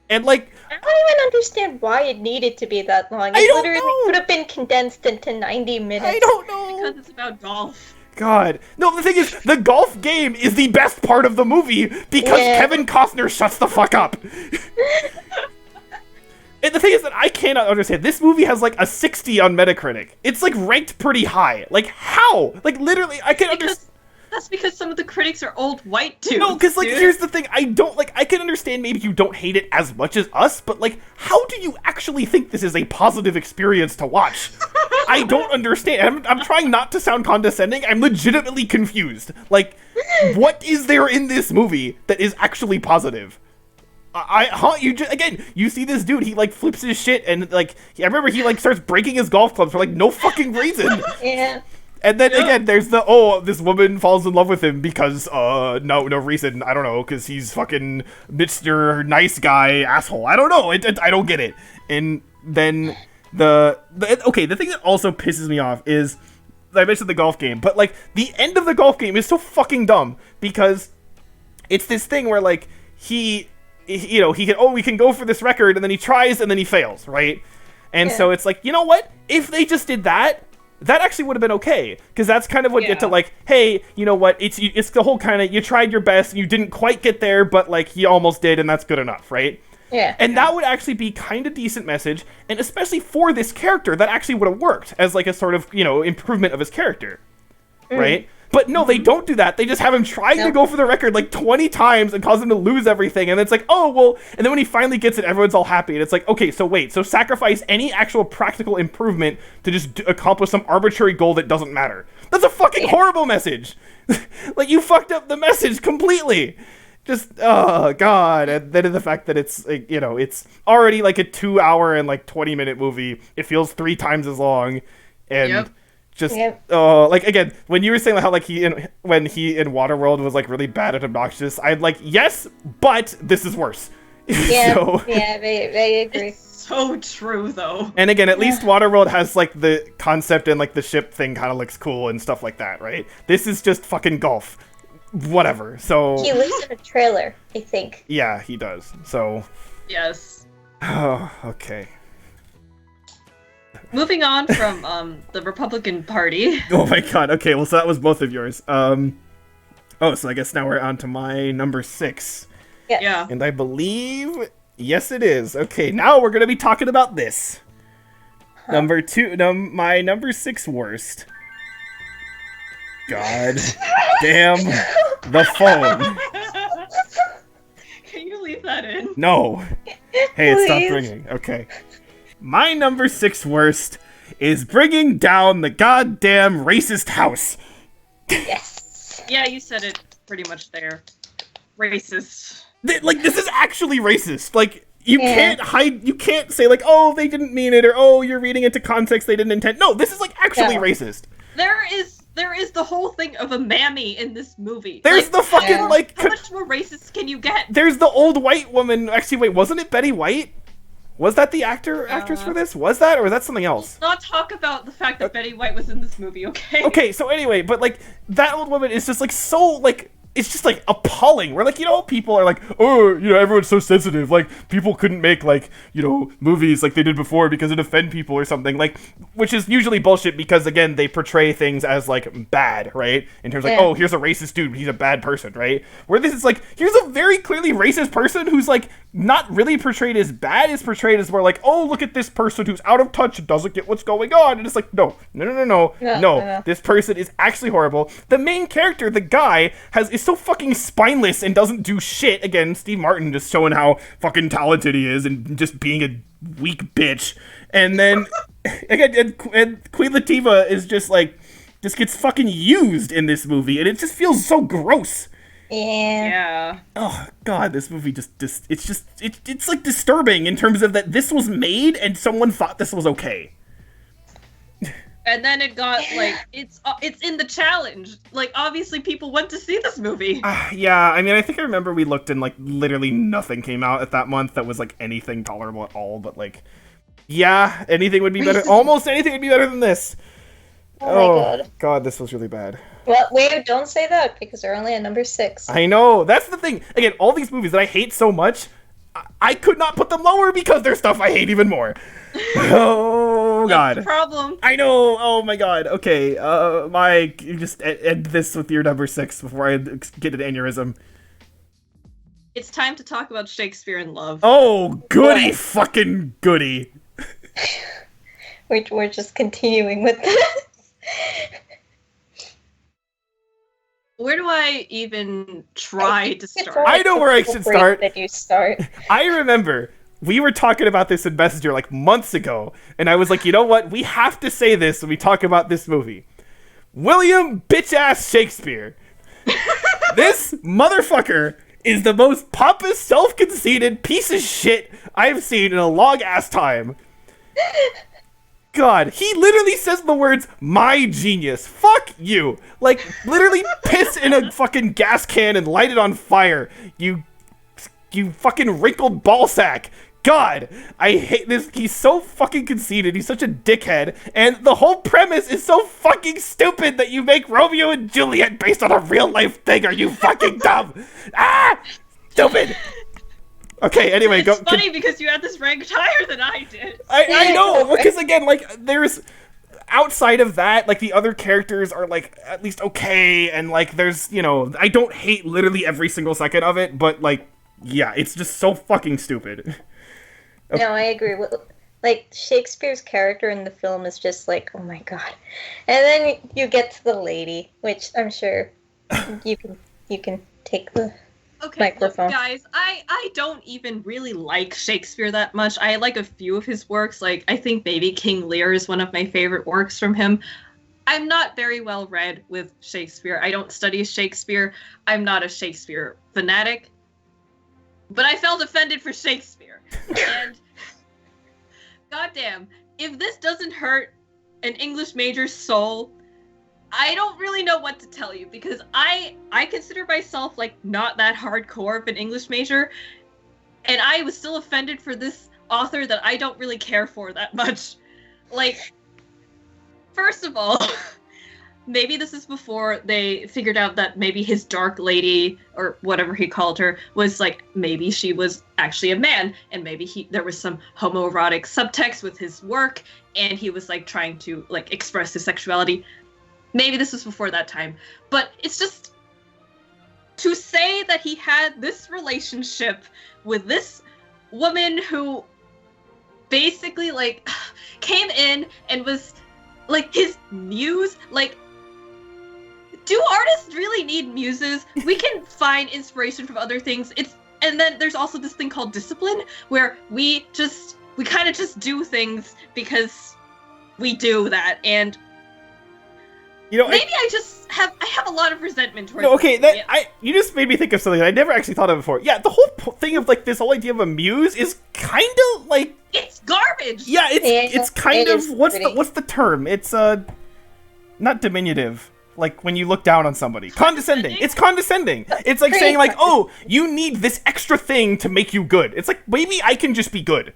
And, like, I don't even understand why it needed to be that long. It I don't literally know. could have been condensed into 90 minutes. I don't know. Because it's about golf. God. No, the thing is, the golf game is the best part of the movie because Yeah. Kevin Costner shuts the fuck up. And the thing is that I cannot understand. This movie has like a 60 on Metacritic. It's like ranked pretty high. Like how? Like literally, I can understand. That's because some of the critics are old white dudes. No, because like dude. here's the thing. I don't like. I can understand maybe you don't hate it as much as us, but like, how do you actually think this is a positive experience to watch? I don't understand. I'm trying not to sound condescending. I'm legitimately confused. Like, what is there in this movie that is actually positive? You see this dude, he like flips his shit and like, I remember he like starts breaking his golf clubs for like no fucking reason. Yeah. And then again, there's the, this woman falls in love with him because, no reason, I don't know, because he's fucking Mr. Nice Guy asshole. I don't know, I don't get it. And then the thing that also pisses me off is, I mentioned the golf game, but like, the end of the golf game is so fucking dumb, because it's this thing where like, we can go for this record, and then he tries, and then he fails, right? And so it's like, you know what? If they just did that actually would have been okay, because that's kind of what you get to like, hey, you know what? It's the whole kind of, you tried your best and you didn't quite get there, but like you almost did, and that's good enough, right? Yeah. And that would actually be kind of decent message, and especially for this character, that actually would have worked as like a sort of, improvement of his character, right? But no, they don't do that. They just have him trying to go for the record like 20 times and cause him to lose everything. And it's like, oh, well, and then when he finally gets it, everyone's all happy. And it's like, okay, so wait, so sacrifice any actual practical improvement to just accomplish some arbitrary goal that doesn't matter. That's a fucking horrible message. Like, you fucked up the message completely. Just, oh, God. And then the fact that it's, like, it's already like a 2-hour and like 20-minute movie. It feels 3 times as long. And... Just like again, when you were saying how like when he in Waterworld was like really bad and obnoxious, I'd like yes, but this is worse. Yeah, I agree. It's so true though. And again, at least Waterworld has like the concept and like the ship thing kind of looks cool and stuff like that, right? This is just fucking golf, whatever. So he lives in a trailer, I think. Yeah, he does. So yes. Oh, okay. Moving on from the Republican Party. Oh my God. Okay, well, so that was both of yours. So I guess now we're on to my number 6. Yes. Yeah. And I believe, yes, it is. Okay, now we're gonna be talking about this. Number 2, my number 6 worst. God damn the phone. Can you leave that in? No. Hey, it stopped Please. ringing. Okay. My number 6 worst is bringing down the goddamn racist house. Yes. Yeah, you said it pretty much there. Racist. Like, this is actually racist. Like, you can't say, like, oh, they didn't mean it, or, oh, you're reading into context they didn't intend. No, this is, like, actually racist. There is the whole thing of a mammy in this movie. There's the fucking, like... How much more racist can you get? There's the old white woman. Actually, wait, wasn't it Betty White? Was that the actress for this? Was that, or was that something else? Let's not talk about the fact that Betty White was in this movie, okay? Okay, so anyway, but, like, that old woman is just, like, so, like... It's just, like, appalling. Where, like, people are like, oh, everyone's so sensitive. Like, people couldn't make, like, movies like they did before because it offend people or something. Like, which is usually bullshit because, again, they portray things as, like, bad, right? In terms of, like, oh, here's a racist dude. He's a bad person, right? Where this is, like, here's a very clearly racist person who's, like, not really portrayed as bad. Is portrayed as more like, oh, look at this person who's out of touch and doesn't get what's going on. And it's like, no. This person is actually horrible. The main character, the guy, is so fucking spineless and doesn't do shit. Again, Steve Martin just showing how fucking talented he is and just being a weak bitch. And then again, and Queen Latifah is just like, just gets fucking used in this movie, and it just feels so gross. Yeah. Oh God, this movie it's like disturbing in terms of that this was made and someone thought this was okay. And then it got, like, it's in the challenge. Like, obviously people went to see this movie. Yeah, I mean, I think I remember we looked and, like, literally nothing came out at that month that was, like, anything tolerable at all, but, like, yeah, anything would be better. Almost anything would be better than this. Oh my God. God, this was really bad. Well, wait, don't say that, because they're only at number 6. I know, that's the thing. Again, all these movies that I hate so much, I could not put them lower because there's stuff I hate even more. Oh God. That's the problem. I know. Oh my God. Okay. You just end this with your number 6 before I get an aneurysm. It's time to talk about Shakespeare in Love. Oh, goody What? fucking goody. We're just continuing with this. Where do I even try to It's start? always I know where I should appropriate start. That you start. I remember we were talking about this in Messenger like months ago, and I was like, you know what? We have to say this when we talk about this movie. William bitch-ass Shakespeare. This motherfucker is the most pompous, self-conceited piece of shit I've seen in a long-ass time. God, he literally says the words, "my genius." Fuck you. Like, literally piss in a fucking gas can and light it on fire. You fucking wrinkled ballsack. God, I hate this. He's so fucking conceited. He's such a dickhead. And the whole premise is so fucking stupid that you make Romeo and Juliet based on a real life thing. Are you fucking dumb? Ah! Stupid! Okay, anyway, It's funny because you had this ranked higher than I did. I know, because again, like, there's outside of that, like, the other characters are, like, at least okay, and, like, there's, you know, I don't hate literally every single second of it, but, like, yeah, it's just so fucking stupid. No, I agree. Like, Shakespeare's character in the film is just like, oh my god. And then you get to the lady, which I'm sure you can take the Okay, look, microphone. guys, I don't even really like Shakespeare that much. I like a few of his works. Like, I think maybe King Lear is one of my favorite works from him. I'm not very well read with Shakespeare. I don't study Shakespeare. I'm not a Shakespeare fanatic. But I felt offended for Shakespeare. And goddamn, if this doesn't hurt an English major's soul, I don't really know what to tell you, because I consider myself like not that hardcore of an English major, and I was still offended for this author that I don't really care for that much. Like, first of all, maybe this is before they figured out that maybe his dark lady, or whatever he called her, was like, maybe she was actually a man, and maybe there was some homoerotic subtext with his work, and he was like trying to like express his sexuality. Maybe this was before that time, but it's just to say that he had this relationship with this woman who basically like came in and was like his muse. Like, do artists really need muses? We can find inspiration from other things. And then there's also this thing called discipline, where we kind of just do things because we do that. And You know, maybe I have a lot of resentment towards. no, okay, this movie. you just made me think of something that I never actually thought of before. Yeah, the whole thing of like this whole idea of a muse is kind of like, It's garbage. yeah, it's kind it of is what's pretty. the term? It's not diminutive. Like when you look down on somebody, condescending. It's condescending. It's like Pretty saying like, condescending. oh, you need this extra thing to make you good. It's like maybe I can just be good.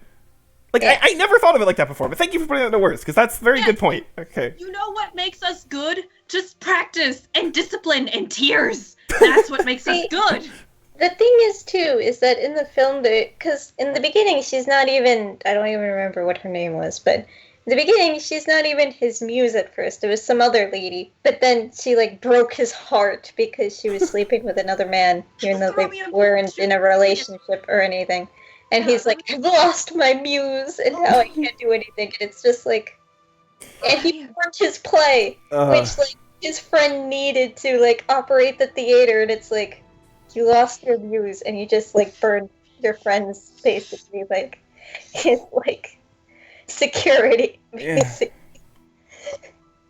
Like Yeah. I never thought of it like that before. But thank you for putting that into words, because that's a very Yeah. good point. Okay. You know what makes us good? Just practice and discipline and tears. That's what makes us See, good. The thing is, too, is that in the film, because in the beginning, she's not even, I don't even remember what her name was, but in the beginning, she's not even his muse at first. It was some other lady. But then she, like, broke his heart because she was sleeping with another man, even though they Romeo and weren't in a Juliet. relationship or anything. And Yeah, he's like, I've lost my muse, and now I can't do anything. And it's just like, and he burnt his play, which, like, his friend needed to, like, operate the theater, and it's like, you lost your muse, and you just, like, burned your friend's, basically, like, his, like, security, Yeah. basically.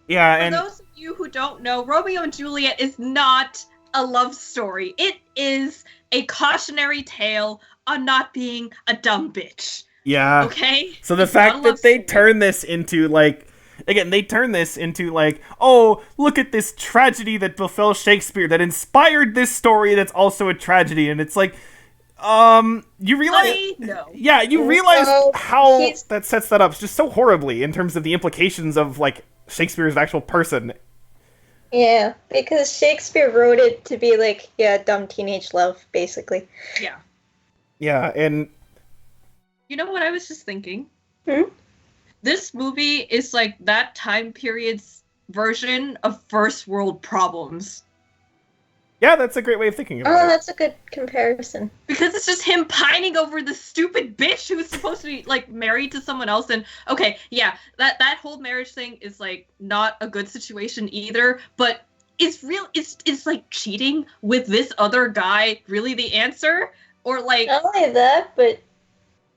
Yeah, For and those of you who don't know, Romeo and Juliet is not a love story. It is a cautionary tale on not being a dumb bitch. yeah. Okay? So the It's not a fact love that they story. turn this into like, again, they turn this into like, oh, look at this tragedy that befell Shakespeare that inspired this story that's also a tragedy, and it's like, you realize, Honey, no. yeah, you realize No, how he's- that sets that up just so horribly in terms of the implications of like Shakespeare as an actual person. Yeah, because Shakespeare wrote it to be like, yeah, dumb teenage love, basically. Yeah. Yeah, and You know what I was just thinking? Hmm? This movie is like that time period's version of first world problems. Yeah, that's a great way of thinking Oh, about it. that's a good comparison. Because it's just him pining over the stupid bitch who's supposed to be like married to someone else. And okay, yeah, that whole marriage thing is like not a good situation either. But is like cheating with this other guy really the answer? Or like Not only that, but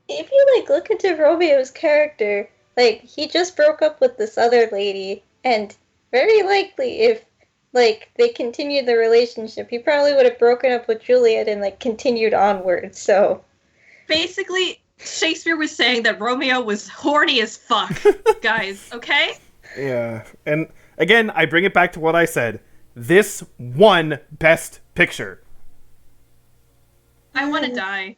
if you like look into Romeo's character, like he just broke up with this other lady, and very likely if like they continued the relationship, he probably would have broken up with Juliet and like continued onward. So basically Shakespeare was saying that Romeo was horny as fuck, guys, okay? Yeah, and again, I bring it back to what I said. This won Best Picture. I want to die.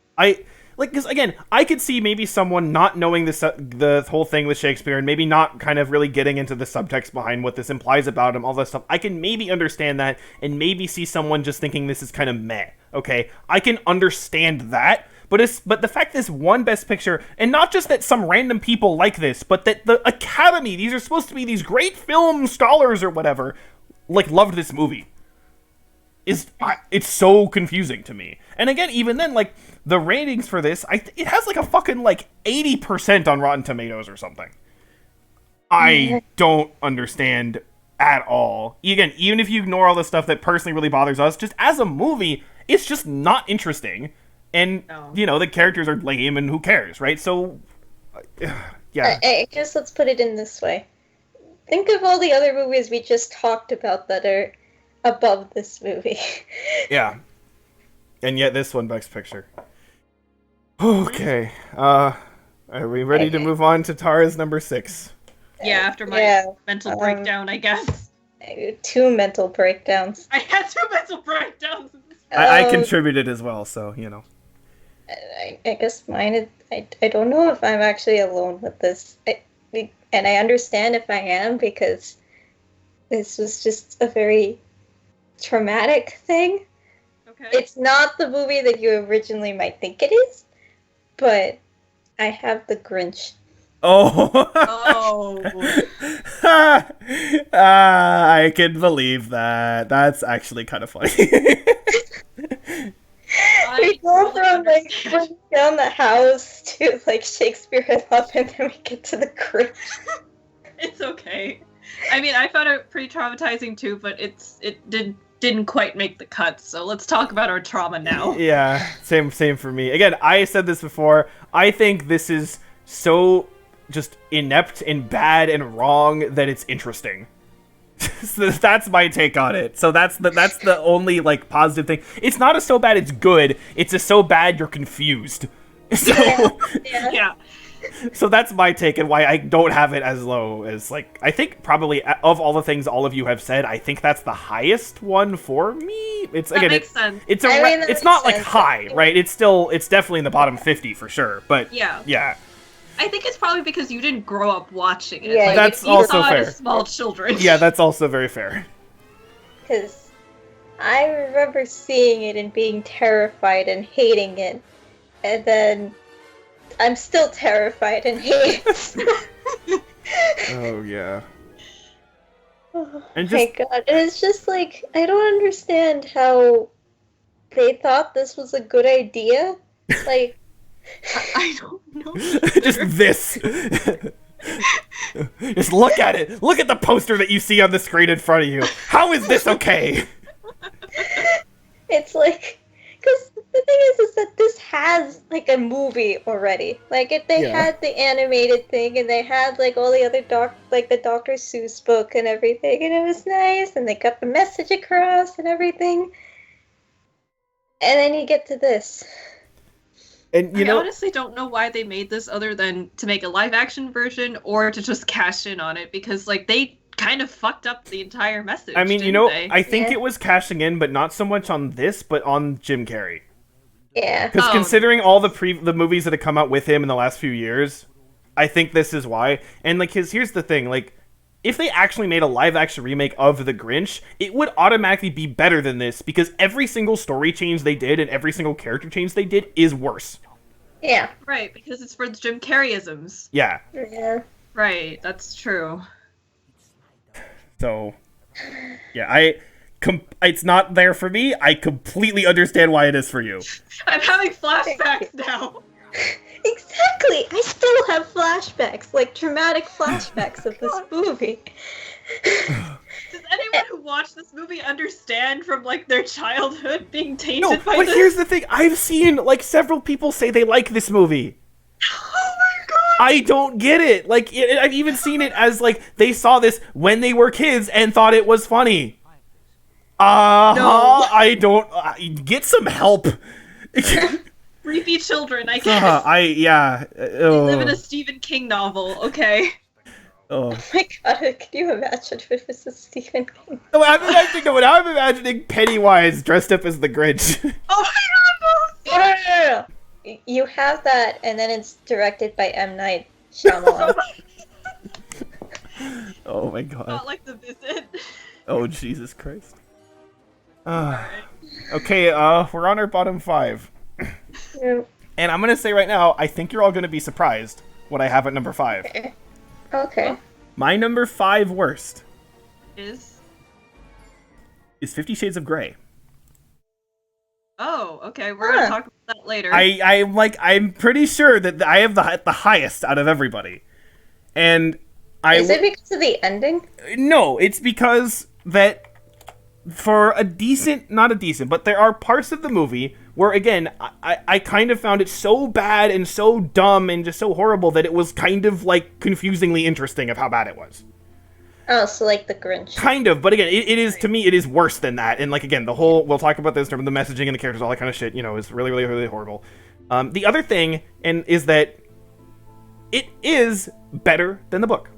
Because again, I could see maybe someone not knowing the whole thing with Shakespeare and maybe not kind of really getting into the subtext behind what this implies about him, all that stuff. I can maybe understand that and maybe see someone just thinking this is kind of meh. Okay, I can understand that, but the fact this won Best Picture, and not just that some random people like this, but that the Academy, these are supposed to be these great film scholars or whatever, like loved this movie. It's so confusing to me. And again, even then, like, the ratings for this, it has like a fucking like 80% on Rotten Tomatoes or something. I don't understand at all. Again, even if you ignore all the stuff that personally really bothers us, just as a movie, it's just not interesting. And, you know, the characters are lame and who cares, right? So, yeah. I guess let's put it in this way. Think of all the other movies we just talked about that are above this movie. Yeah. And yet this one, Best Picture. Okay. Are we ready to move on to Tara's number 6? Yeah, after my mental breakdown, I guess. 2 mental breakdowns. I had 2 mental breakdowns. I contributed as well, so, you know. I guess mine is... I don't know if I'm actually alone with this. And I understand if I am, because this was just a very traumatic thing. Okay. It's not the movie that you originally might think it is, but I have The Grinch. Oh. I can believe that. That's actually kind of funny. We go from like burning down the house to like Shakespeare in Love, and then we get to The Grinch. It's okay. I mean, I found it pretty traumatizing too, but it didn't quite make the cut. So let's talk about our trauma now. Yeah, same for me. Again, I said this before. I think this is so just inept and bad and wrong that it's interesting. So that's my take on it. So that's the only like positive thing. It's not a so bad it's good. It's a so bad you're confused. So Yeah. So that's my take and why I don't have it as low as, like, I think probably of all the things all of you have said, I think that's the highest one for me. It's again, makes sense. it's It's not like high, right? It's definitely in the bottom 50 for sure. But yeah. I think it's probably because you didn't grow up watching it. Yeah, like, that's you also saw it fair. as small children. Yeah, that's also very fair. Because I remember seeing it and being terrified and hating it, and then I'm still terrified and hate it. Oh yeah. Oh And my god. And it's just like, I don't understand how they thought this was a good idea. Like, I don't know. just this. Just look at it. Look at the poster that you see on the screen in front of you. How is this okay? it's like, because the thing is that this has like a movie already. Like, if they had the animated thing, and they had like all the other the Dr. Seuss book and everything, and it was nice, and they got the message across and everything. And then you get to this. And I honestly don't know why they made this other than to make a live action version or to just cash in on it, because like they kind of fucked up the entire message. I mean, didn't they? I think it was cashing in, but not so much on this, but on Jim Carrey. Yeah. Because considering all the movies that have come out with him in the last few years, I think this is why. And like here's the thing, like, if they actually made a live action remake of The Grinch, it would automatically be better than this, because every single story change they did and every single character change they did is worse. Yeah. Right, because it's for the Jim Carreyisms. Yeah. Yeah. Right, that's true. So, yeah, it's not there for me. I completely understand why it is for you. I'm having flashbacks now. Exactly. I still have flashbacks, like traumatic flashbacks of this movie. Does anyone who watched this movie understand from like their childhood being No, tainted by but this? here's the thing. I've seen like several people say they like this movie. Oh my god! I don't get it. Like, I've even seen it as like they saw this when they were kids and thought it was funny. No. I don't. Get some help. Creepy children, I guess. They live in a Stephen King novel, okay? Oh. Oh my god, can you imagine if it was a Stephen King? No, I'm imagining Pennywise dressed up as the Grinch. Oh my god, No. You have that, and then it's directed by M. Night Shyamalan. Oh my god. not like The Visit. Oh Jesus Christ. Alright. Okay, we're on our bottom 5. Yeah. And I'm gonna say right now, I think you're all gonna be surprised what I have at number 5. Okay. My number 5 worst Is? is 50 Shades of Grey. Oh, okay, we're gonna talk about that later. I'm pretty sure that I have the highest out of everybody. And Is it because of the ending? No, it's because that for not a decent, but there are parts of the movie where, again, I kind of found it so bad and so dumb and just so horrible that it was kind of, like, confusingly interesting of how bad it was. Oh, so like the Grinch. Kind of, but again, it is, to me, it is worse than that. And, like, again, we'll talk about this, the messaging and the characters, all that kind of shit, is really, really, really horrible. The other thing is that it is better than the book.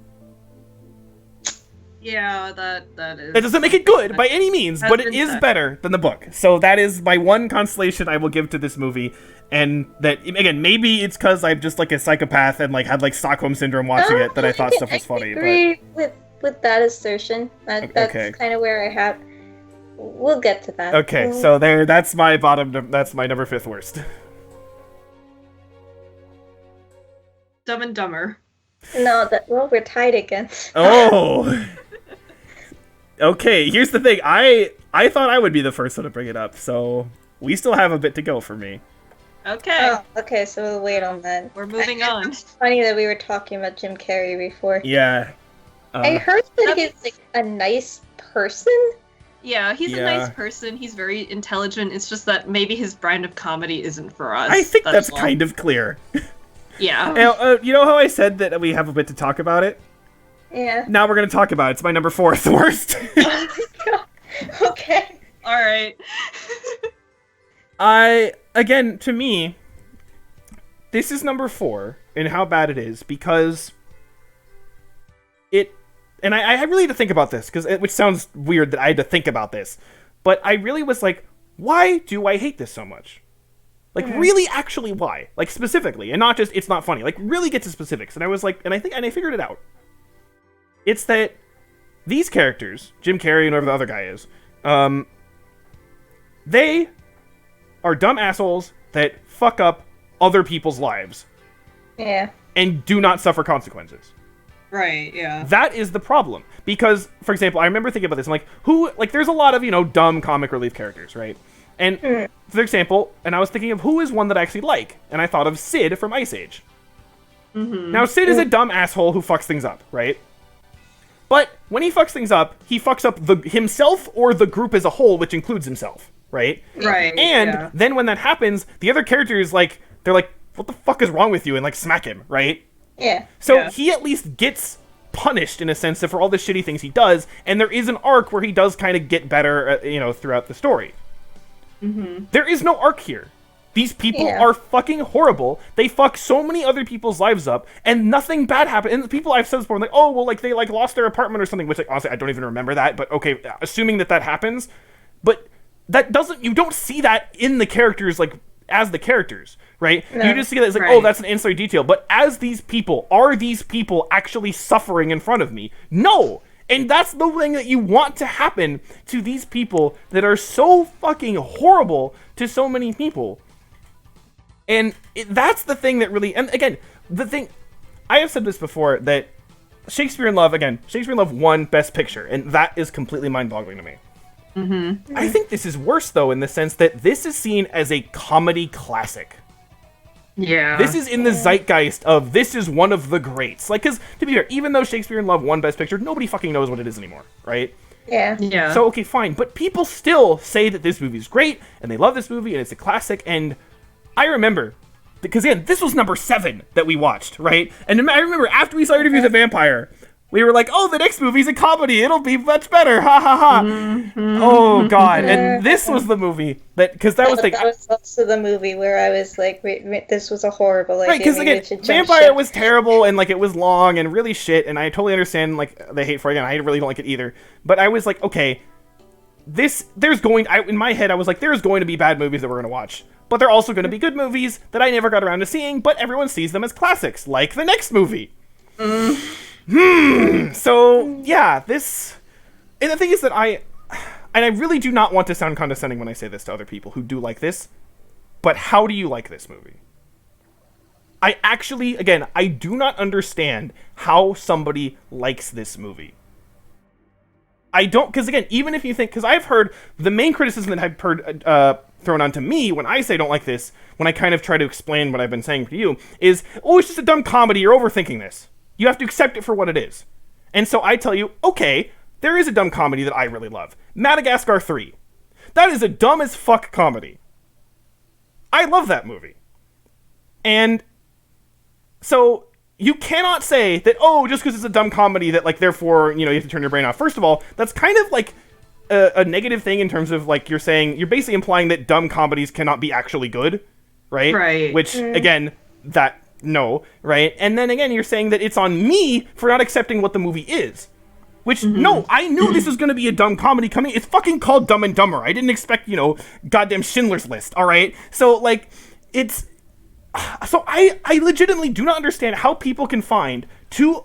Yeah, that is. That doesn't make it good by any means, Has but it been is said. better than the book. So that is my one consolation I will give to this movie. And that, again, maybe it's because I'm just like a psychopath and like had like Stockholm Syndrome watching it that I thought stuff was funny. I agree with that assertion. That's Okay. kind of where I have. We'll get to that. Okay, so that's my that's my number 5th worst. Dumb and Dumber. No, we're tied again. Oh! Okay, here's the thing. I thought I would be the first one to bring it up, so we still have a bit to go for me. Okay, Oh, okay, so we'll wait on that. we're moving on. It's funny that we were talking about Jim Carrey before. Yeah. I heard that he's like a nice person. Yeah, he's Yeah. a nice person. He's very intelligent. It's just that maybe his brand of comedy isn't for us. I think that's all. kind of clear. Yeah. Now, you know how I said that we have a bit to talk about it? Yeah. Now we're going to talk about it. It's my number 4th worst. Oh my god. Okay. All right. Again, to me, this is number 4 in how bad it is because and I really had to think about this which sounds weird that I had to think about this, but I really was like, why do I hate this so much? Like, really, actually, why? Like, specifically, and not just, it's not funny. Like, really get to specifics. And I was like, and I figured it out. It's that these characters, Jim Carrey and whoever the other guy is, they are dumb assholes that fuck up other people's lives Yeah. and do not suffer consequences. Right. Yeah. That is the problem. Because, for example, I remember thinking about this. I'm like, there's a lot of, dumb comic relief characters, right? And, for example, and I was thinking of who is one that I actually like. And I thought of Sid from Ice Age. Mm-hmm. Now, Sid is a dumb asshole who fucks things up, right? But when he fucks things up, he fucks up himself or the group as a whole, which includes himself, right? Right. And yeah. then when that happens, the other characters, they're like, what the fuck is wrong with you? And, smack him, right? Yeah. So Yeah. he at least gets punished in a sense for all the shitty things he does, and there is an arc where he does kind of get better, throughout the story. Mm-hmm. There is no arc here. These people Yeah. are fucking horrible. They fuck so many other people's lives up, and nothing bad happened. And the people I've said this before, like, oh, well, they lost their apartment or something, which, honestly, I don't even remember that, but okay, assuming that happens. But you don't see that in the characters, as the characters, right? No. You just see that as Right. oh, that's an ancillary detail. But as these people, are these people actually suffering in front of me? No! And that's the thing that you want to happen to these people that are so fucking horrible to so many people. And that's the thing that really... And again, the thing... I have said this before, that Shakespeare in Love won Best Picture. And that is completely mind-boggling to me. I think this is worse, though, in the sense that this is seen as a comedy classic. Yeah. This is in the zeitgeist of this is one of the greats. Like, because, to be fair, even though Shakespeare in Love won Best Picture, nobody fucking knows what it is anymore, right? Yeah. Yeah. So, okay, fine. But people still say that this movie is great, and they love this movie, and it's a classic, and I remember, because again, this was number 7 that we watched, right? And I remember after we saw Interview with the Vampire, we were like, oh, the next movie's a comedy, it'll be much better, ha ha ha. Oh, God. And this was the movie that, because that was the... That was also the movie where I was like, wait, this was a horrible idea. Right, because again, Vampire was terrible, and like it was long and really shit, and I totally understand like the hate for it, and I really don't like it either. But I was like, okay, in my head, I was like, there's going to be bad movies that we're going to watch. But they're also going to be good movies that I never got around to seeing, but everyone sees them as classics, like the next movie. So, yeah, this... And the thing is that I really do not want to sound condescending when I say this to other people who do like this, but how do you like this movie? I actually, again, I do not understand how somebody likes this movie. I don't, because again, even if you think, because I've heard, the main criticism that I've heard thrown onto me when I say don't like this, when I kind of try to explain what I've been saying to you, is, oh, it's just a dumb comedy, you're overthinking this. You have to accept it for what it is. And so I tell you, okay, there is a dumb comedy that I really love. Madagascar 3. That is a dumb as fuck comedy. I love that movie. And so you cannot say that, oh, just because it's a dumb comedy that, like, therefore, you know, you have to turn your brain off. First of all, that's kind of like a negative thing in terms of, like, you're basically implying that dumb comedies cannot be actually good, right? Right. Which, again, no, right? And then again, you're saying that it's on me for not accepting what the movie is. Which, no, I knew this was going to be a dumb comedy coming. It's fucking called Dumb and Dumber. I didn't expect, you know, goddamn Schindler's List, alright? So, like, it's... So I legitimately do not understand how people can find two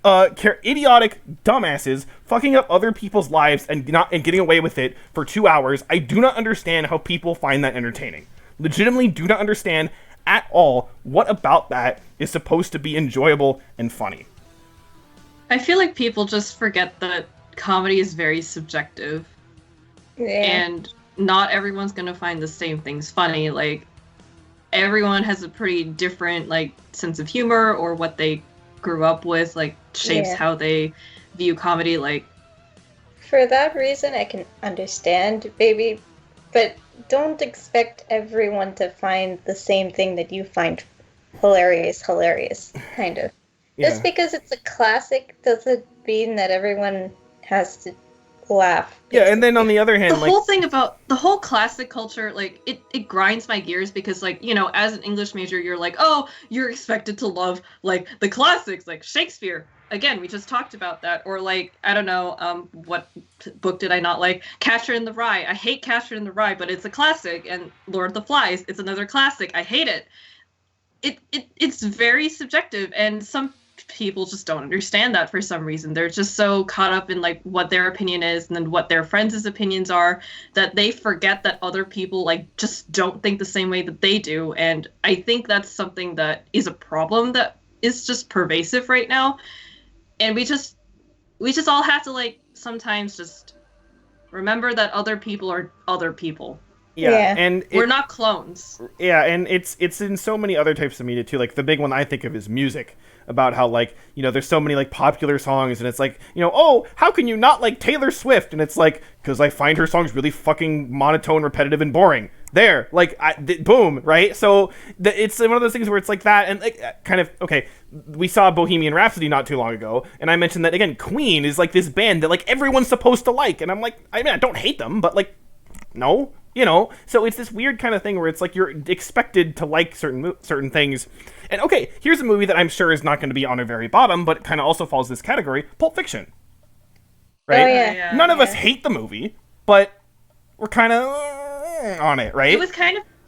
idiotic dumbasses fucking up other people's lives and getting away with it for 2 hours. I do not understand how people find that entertaining. Legitimately do not understand at all what about that is supposed to be enjoyable and funny. I feel like people just forget that comedy is very subjective. Yeah. And not everyone's gonna find the same things funny. Like, everyone has a pretty different, like, sense of humor, or what they grew up with, like, shapes how they view comedy. Like, for that reason, I can understand, maybe, but don't expect everyone to find the same thing that you find hilarious, kind of. Yeah. Just because it's a classic doesn't mean that everyone has to laugh. Yeah, and then on the other hand, the whole thing about the whole classic culture, like, it grinds my gears, because, like, you know, as an English major, you're like, oh, you're expected to love, like, the classics, like Shakespeare. Again, we just talked about that. Or, like, I don't know, what book did I not like? Catcher in the Rye. I hate Catcher in the Rye, but it's a classic. And Lord of the Flies, it's another classic. I hate it. It's very subjective, and some people just don't understand that for some reason. They're just so caught up in, like, what their opinion is and then what their friends' opinions are, that they forget that other people, like, just don't think the same way that they do. And I think that's something that is a problem that is just pervasive right now. And we just all have to, like, sometimes just remember that other people are other people. Yeah. And we're not clones. Yeah, and it's in so many other types of media too. Like, the big one I think of is music, about how, like, you know, there's so many, like, popular songs, and it's like, you know, oh, how can you not like Taylor Swift? And it's like, because I find her songs really fucking monotone, repetitive, and boring. There, like, boom, right? So it's one of those things where it's like that, and, like, kind of, okay, we saw Bohemian Rhapsody not too long ago, and I mentioned that, again, Queen is, like, this band that, like, everyone's supposed to like, and I'm like, I mean, I don't hate them, but, like, no, you know? So it's this weird kind of thing where it's like you're expected to like certain things. And okay, here's a movie that I'm sure is not going to be on a very bottom, but kind of also falls this category, Pulp Fiction. Right? Oh, yeah. None of us hate the movie, but we're kind of on it, right?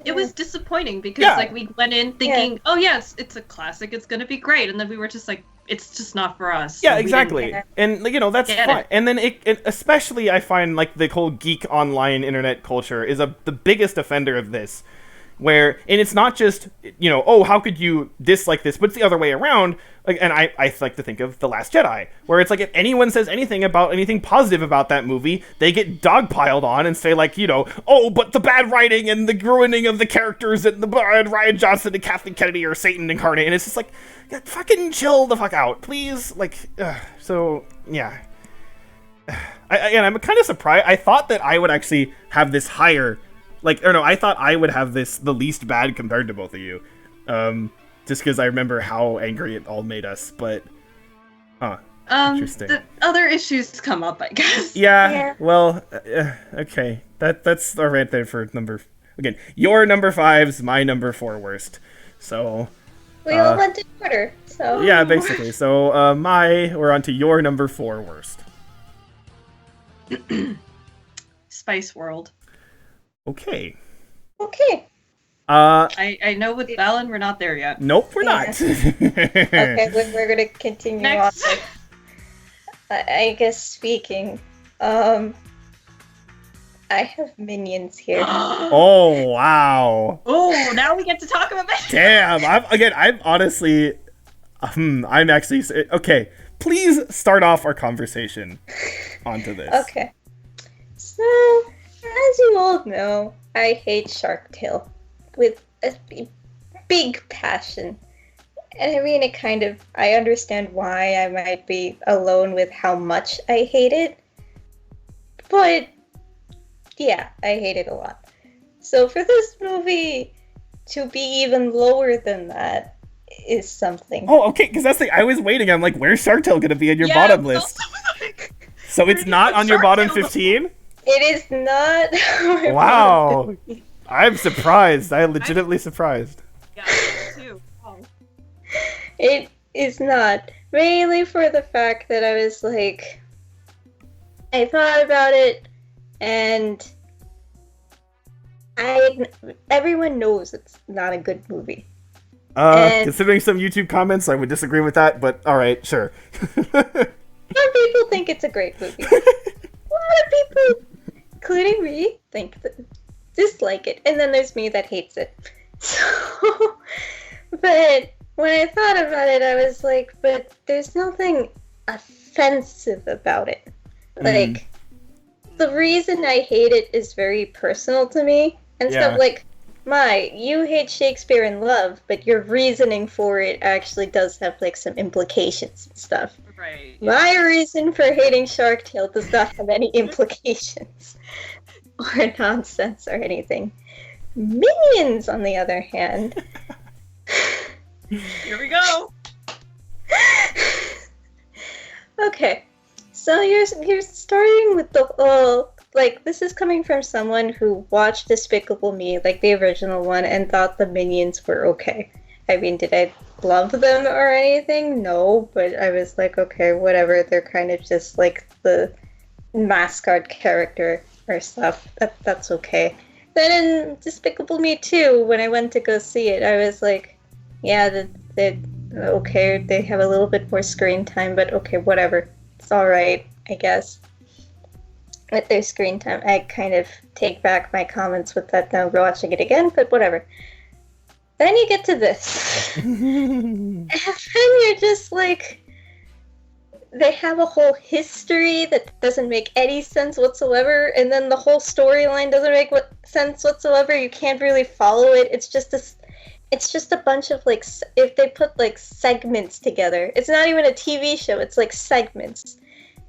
It was disappointing, because like, we went in thinking, oh yes, it's a classic, it's gonna be great, and then we were just like, it's just not for us. Yeah, exactly. And, you know, that's fine. And then it especially, I find, like, the whole geek online internet culture is the biggest offender of this. where, and it's not just, you know, oh, how could you dislike this, but it's the other way around. Like, and I like to think of The Last Jedi, where it's like, if anyone says anything about anything positive about that movie, they get dogpiled on and say, like, you know, oh, but the bad writing and the ruining of the characters and the Ryan Johnson and Kathleen Kennedy are Satan incarnate, and it's just like, fucking chill the fuck out, please. Like, so yeah. I'm kind of surprised. I thought that I would actually have this higher, like, or no, I thought I would have this the least bad compared to both of you, just because I remember how angry it all made us. But, interesting. The other issues come up, I guess. Yeah. Well, okay. That's all right there for your number 5's my number 4 worst. So we all went in order. So yeah, basically. So we're on to your number 4 worst. Spice World. Okay. I know with Valen we're not there yet. Nope, we're not. Okay, we're gonna continue Next. on. I guess speaking, I have Minions here. Oh wow. Oh, now we get to talk about it. Damn. I'm honestly. I'm actually okay. Please start off our conversation onto this. Okay. So, as you all know, I hate Shark Tale with a big passion. And I mean, I understand why I might be alone with how much I hate it. But, yeah, I hate it a lot. So for this movie to be even lower than that is something. Oh, okay, because that's I was waiting. I'm like, where's Shark Tale going to be on your bottom list? So it's not on your bottom 15? It is not. Wow. I'm surprised. I'm legitimately surprised. Yeah, me too. Oh. It is not. Mainly for the fact that I was like, I thought about it, and everyone knows it's not a good movie. Considering some YouTube comments, I would disagree with that, but alright, sure. Some people think it's a great movie. A lot of people, including me, dislike it, and then there's me that hates it. So, but when I thought about it, I was like, but there's nothing offensive about it. Like, the reason I hate it is very personal to me, and stuff like, you hate Shakespeare in Love, but your reasoning for it actually does have, like, some implications and stuff. Right. My reason for hating Shark Tale does not have any implications or nonsense or anything. Minions, on the other hand. Here we go. Okay, so you're starting with the this is coming from someone who watched Despicable Me, like the original one, and thought the Minions were okay. I mean, did I love them or anything? No, but I was like, okay, whatever. They're kind of just like the mascot character or stuff. That's okay. Then in Despicable Me 2, when I went to go see it, I was like, yeah, they're okay. They have a little bit more screen time, but okay, whatever. It's alright, I guess. With their screen time, I kind of take back my comments with that now watching it again, but whatever. Then you get to this. And then you're just like, they have a whole history that doesn't make any sense whatsoever, and then the whole storyline doesn't make sense whatsoever. You can't really follow it. It's just a bunch of, like, if they put, like, segments together. It's not even a TV show. It's, like, segments.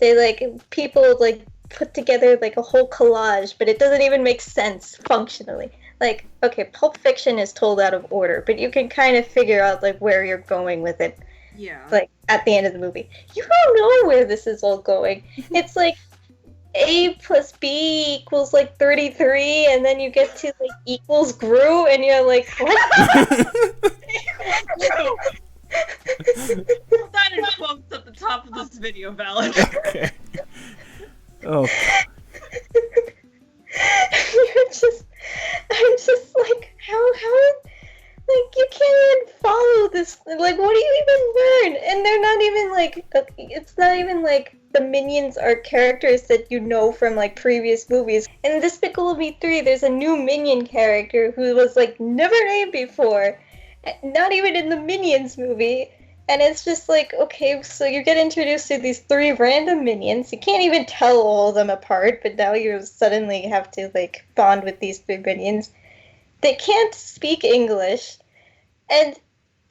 They, like, people, like, put together, like, a whole collage, but it doesn't even make sense functionally. Like, okay, Pulp Fiction is told out of order, but you can kind of figure out, like, where you're going with it. Yeah. Like, at the end of the movie. You don't know where this is all going. It's like A plus B equals, like, 33, and then you get to, like, equals Gru, and you're like, what? That is quotes at the top of this video, Valen. Okay. Oh. I'm just like, how, like, you can't even follow this. Like, what do you even learn, and they're not even like. It's not even like the minions are characters that you know from like previous movies. In Despicable Me 3, there's a new minion character who was like never named before, not even in the Minions movie. And it's just like, okay, so you get introduced to these 3 random minions. You can't even tell all of them apart, but now you suddenly have to like bond with these 3 minions. They can't speak English, and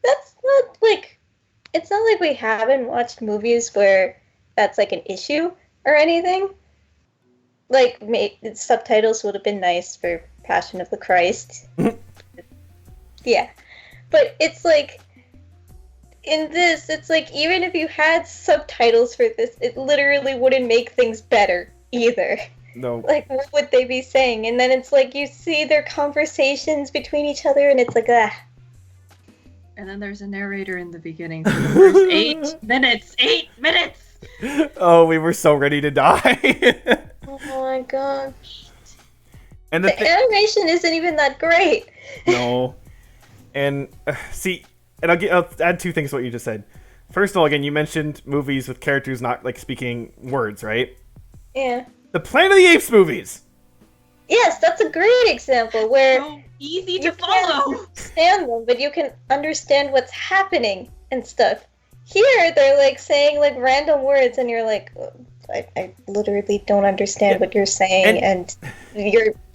that's not like, it's not like we haven't watched movies where that's like an issue or anything. Like, subtitles would have been nice for Passion of the Christ. Yeah. But it's like, in this, it's like, even if you had subtitles for this, it literally wouldn't make things better either. No. Like, what would they be saying? And then it's like, you see their conversations between each other, and it's like, ah. And then there's a narrator in the beginning for the first 8 minutes. 8 minutes! Oh, we were so ready to die. Oh my gosh. And The animation isn't even that great. No. And see, and I'll add 2 things to what you just said. First of all, again, you mentioned movies with characters not like speaking words, right? Yeah. The Planet of the Apes movies. Yes, that's a great example where So easy to you can't follow. understand them, but you can understand what's happening and stuff. Here, they're like saying like random words, and you're like, I literally don't understand what you're saying, and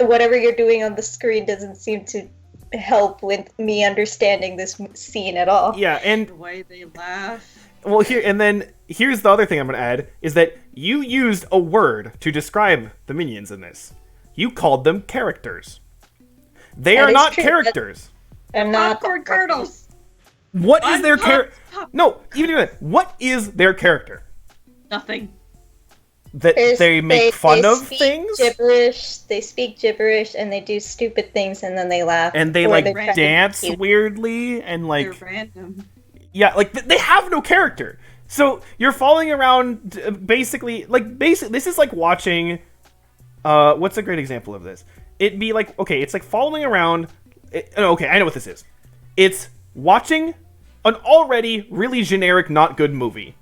whatever you're doing on the screen doesn't seem to help with me understanding this scene at all. Yeah, and The way they laugh. well, here's the other thing I'm going to add, is that you used a word to describe the minions in this. You called them characters. They That are is not true. characters. I'm not Popcorn kernels. What is their character? Pop- No, even what is their character? Nothing. That they make fun of speak things? Gibberish. They speak gibberish, and they do stupid things, and then they laugh. And they Or like they're trying to be dance cute. weirdly, and like They're random. yeah, like they have no character. So you're following around, basically. This is like watching. What's a great example of this? It'd be like, okay, it's like following around. Okay, I know what this is. It's watching an already really generic, not good movie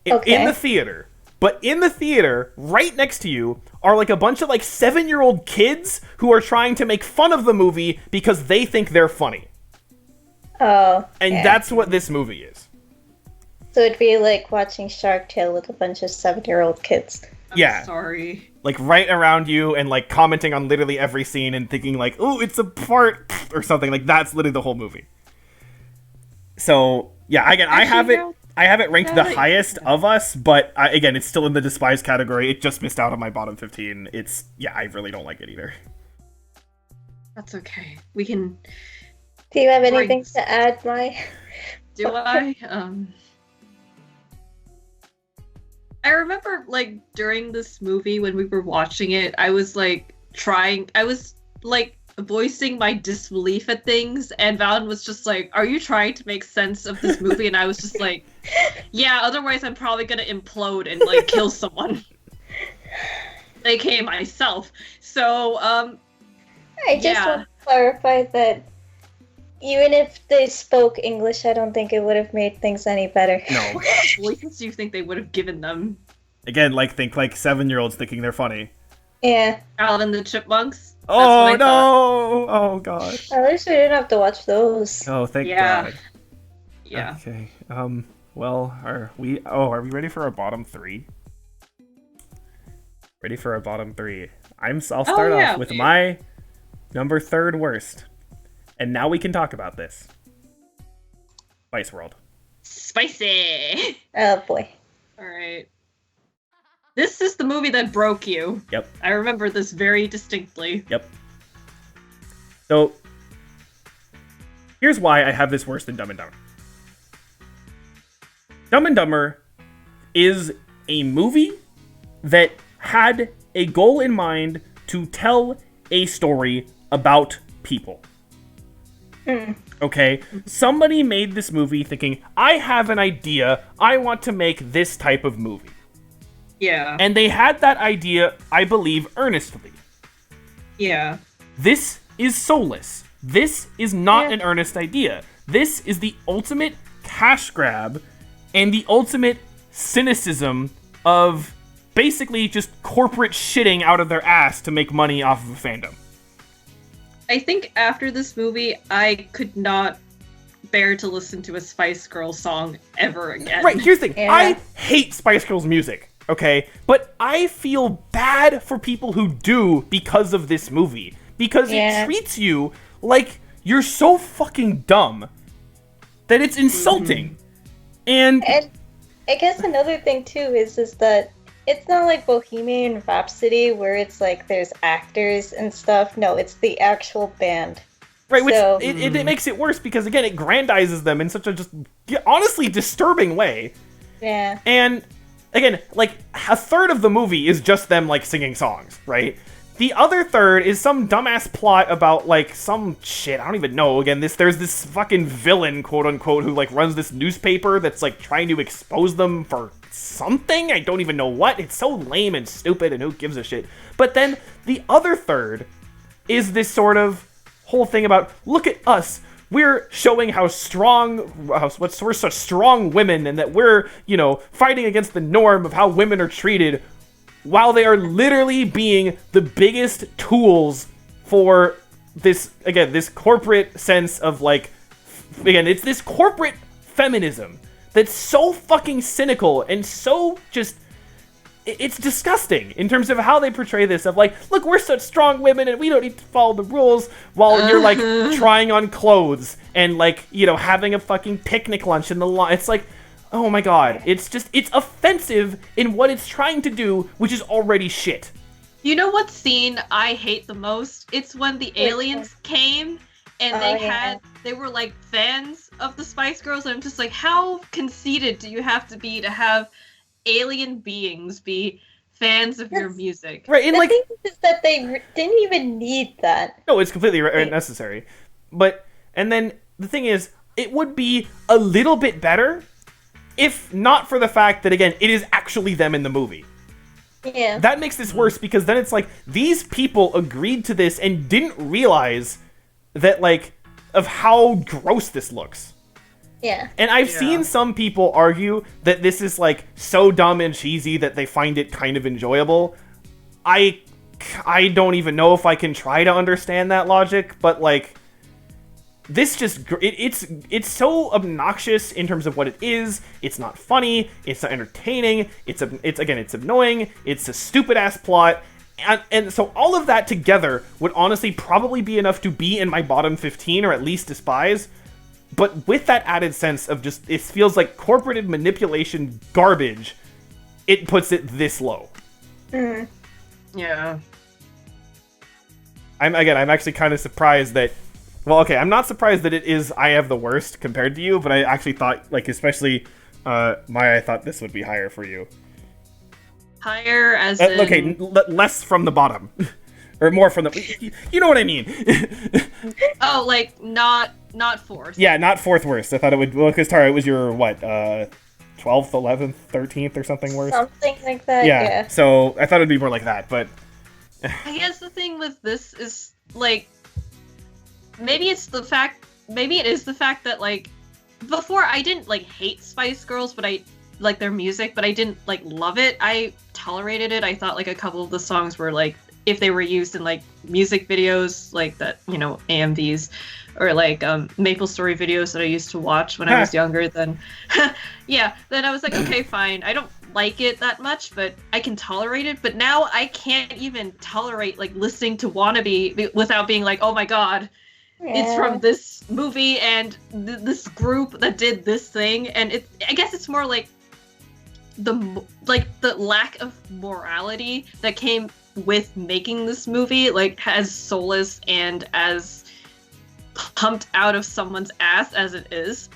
in the theater. But in the theater, right next to you, are like a bunch of like 7-year-old kids who are trying to make fun of the movie because they think they're funny. Oh. And yeah. that's what this movie is. So it'd be like watching Shark Tale with a bunch of 7-year-old kids. Yeah. Sorry. Like right around you and like commenting on literally every scene and thinking like, oh, it's a part or something. Like that's literally the whole movie. So yeah, again, I have it ranked the highest of us, but again, it's still in the despised category. It just missed out on my bottom 15. I really don't like it either. That's okay. We can. Do you have anything Right. to add, Mai? Do I? I remember, like, during this movie when we were watching it, I was voicing my disbelief at things, and Valen was just like, are you trying to make sense of this movie? And I was just like, yeah, otherwise I'm probably gonna implode and, like, kill someone. AKA myself. So, I just want to clarify that even if they spoke English, I don't think it would have made things any better. No. What kind of voices do you think they would have given them? Again, think like 7-year-olds thinking they're funny. Yeah. Alvin and the Chipmunks? That's Oh what I thought. no! Oh god. At least we didn't have to watch those. Oh, thank Yeah. God. Yeah. Okay. Well, are we ready for our bottom 3? Ready for our bottom 3. I'll start off with my number 3rd worst. And now we can talk about this. Spice World. Spicy! Oh boy. Alright. This is the movie that broke you. Yep. I remember this very distinctly. Yep. So, here's why I have this worse than Dumb and Dumber. Dumb and Dumber is a movie that had a goal in mind to tell a story about people. Okay? Somebody made this movie thinking, I have an idea, I want to make this type of movie. Yeah. And they had that idea, I believe, earnestly. Yeah. This is soulless. This is not an earnest idea. This is the ultimate cash grab and the ultimate cynicism of basically just corporate shitting out of their ass to make money off of a fandom. I think after this movie, I could not bear to listen to a Spice Girls song ever again. Right, here's the thing. Yeah. I hate Spice Girls music, okay? But I feel bad for people who do because of this movie. Because it treats you like you're so fucking dumb that it's insulting. And I guess another thing too is that it's not like Bohemian Rhapsody where it's like there's actors and stuff. No, it's the actual band. right, which So- it makes it worse because again it grandizes them in such a just honestly disturbing way. Yeah. And again, like a third of the movie is just them like singing songs, right? The other third is some dumbass plot about like some shit. I don't even know. Again, there's this fucking villain, quote unquote, who like runs this newspaper that's like trying to expose them for something. I don't even know what. It's so lame and stupid, and who gives a shit? But then the other third is this sort of whole thing about look at us. We're showing how strong, we're such strong women, and that we're, fighting against the norm of how women are treated, while they are literally being the biggest tools for this corporate sense of it's this corporate feminism that's so fucking cynical and so just, it's disgusting in terms of how they portray this of look, we're such strong women and we don't need to follow the rules while you're trying on clothes and having a fucking picnic lunch in the lawn. It's like, oh my god, it's offensive in what it's trying to do, which is already shit. You know what scene I hate the most? It's when the aliens came and they were like fans of the Spice Girls, and I'm just like, how conceited do you have to have alien beings be fans of your music? Right, and The thing is that they didn't even need that. no, it's completely unnecessary. And then the thing is, it would be a little bit better if not for the fact that, again, it is actually them in the movie. Yeah. That makes this worse because then it's like, these people agreed to this and didn't realize that, of how gross this looks. Yeah. And I've seen some people argue that this is, so dumb and cheesy that they find it kind of enjoyable. I don't even know if I can try to understand that logic, but, this just it's so obnoxious in terms of what it is. It's not funny. It's not entertaining. It's annoying. It's a stupid ass plot, and so all of that together would honestly probably be enough to be in my bottom 15 or at least despise. But with that added sense of just it feels like corporate manipulation garbage, it puts it this low. Mm. Yeah. I'm actually kind of surprised that. Well, okay, I'm not surprised that it is I have the worst compared to you, but I actually thought, especially Maya, I thought this would be higher for you. Higher as in... Okay, less from the bottom. Or more from the... You know what I mean. Oh, not fourth. Yeah, not fourth worst. I thought it would... Well, because Tara, it was your, 12th, 11th, 13th or something worse? Something like that, yeah. So I thought it would be more like that, but... I guess the thing with this is, maybe it is the fact that, before I didn't, hate Spice Girls, but I like their music, but I didn't, love it. I tolerated it. I thought, a couple of the songs were, if they were used in, music videos, that, AMVs, or, Maple Story videos that I used to watch when I was younger, then, yeah, then I was like, okay, fine. I don't like it that much, but I can tolerate it. But now I can't even tolerate, listening to Wannabe without being like, oh my god, it's from this movie and this group that did this thing, and I guess it's more the lack of morality that came with making this movie, as soulless and as pumped out of someone's ass as it is.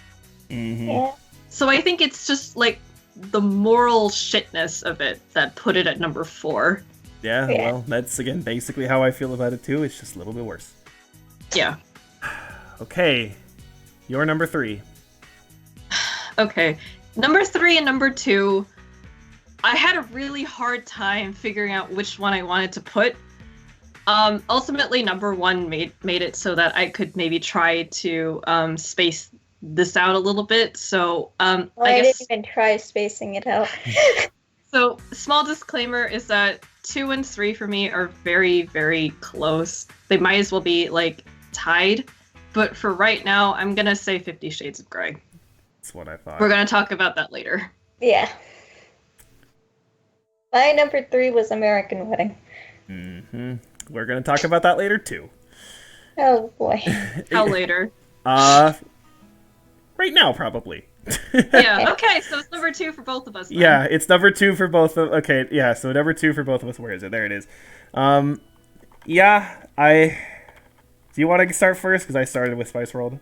Mm-hmm. Yeah. So I think it's just the moral shitness of it that put it at number 4. Yeah, well, that's, again, basically how I feel about it, too. It's just a little bit worse. Yeah. Okay, your number 3. Okay, number 3 and number 2, I had a really hard time figuring out which one I wanted to put. Ultimately, number 1 made it so that I could maybe try to space this out a little bit. So Well, I I guess didn't even try spacing it out. so. Small disclaimer is that 2 and 3 for me are very, very close. They might as well be like tied. But for right now, I'm gonna say 50 Shades of Grey. That's what I thought. We're gonna talk about that later. Yeah. My number 3 was American Wedding. We're gonna talk about that later too. Oh boy. How later? Right now probably. Yeah. Okay. So it's number 2 for both of us. Then. Yeah, it's number 2 for both of. Okay, yeah. So number 2 for both of us. Where is it? There it is. Yeah. Do you want to start first? Because I started with Spice World.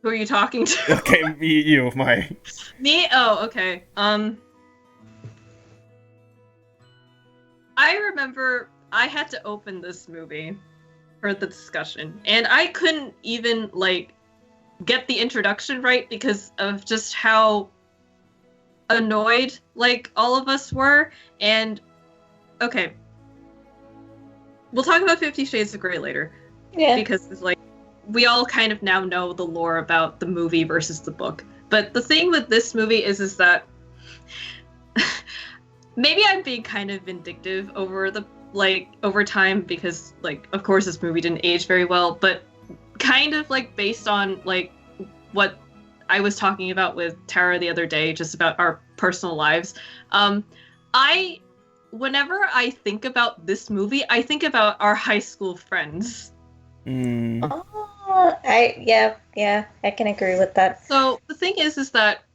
Who are you talking to? Okay, you, my. Me? Oh, okay. I remember I had to open this movie for the discussion, and I couldn't even, like, get the introduction right because of just how annoyed, like, all of us were, and, okay. We'll talk about 50 Shades of Grey later. Yeah. Because it's like we all kind of now know the lore about the movie versus the book. But the thing with this movie is that maybe I'm being kind of vindictive over time because like of course this movie didn't age very well, but kind of like based on like what I was talking about with Tara the other day, just about our personal lives. Whenever I think about this movie, I think about our high school friends. Oh, I can agree with that. So the thing is that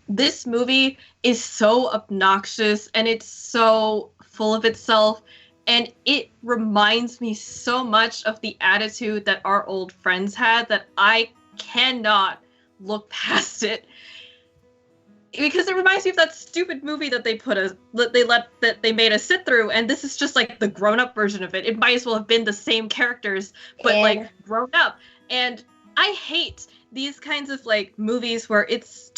this movie is so obnoxious and it's so full of itself, and it reminds me so much of the attitude that our old friends had that I cannot look past it. Because it reminds me of that stupid movie that they made us sit through, and this is just like the grown-up version of it. It might as well have been the same characters, but like grown up. And I hate these kinds of like movies where it's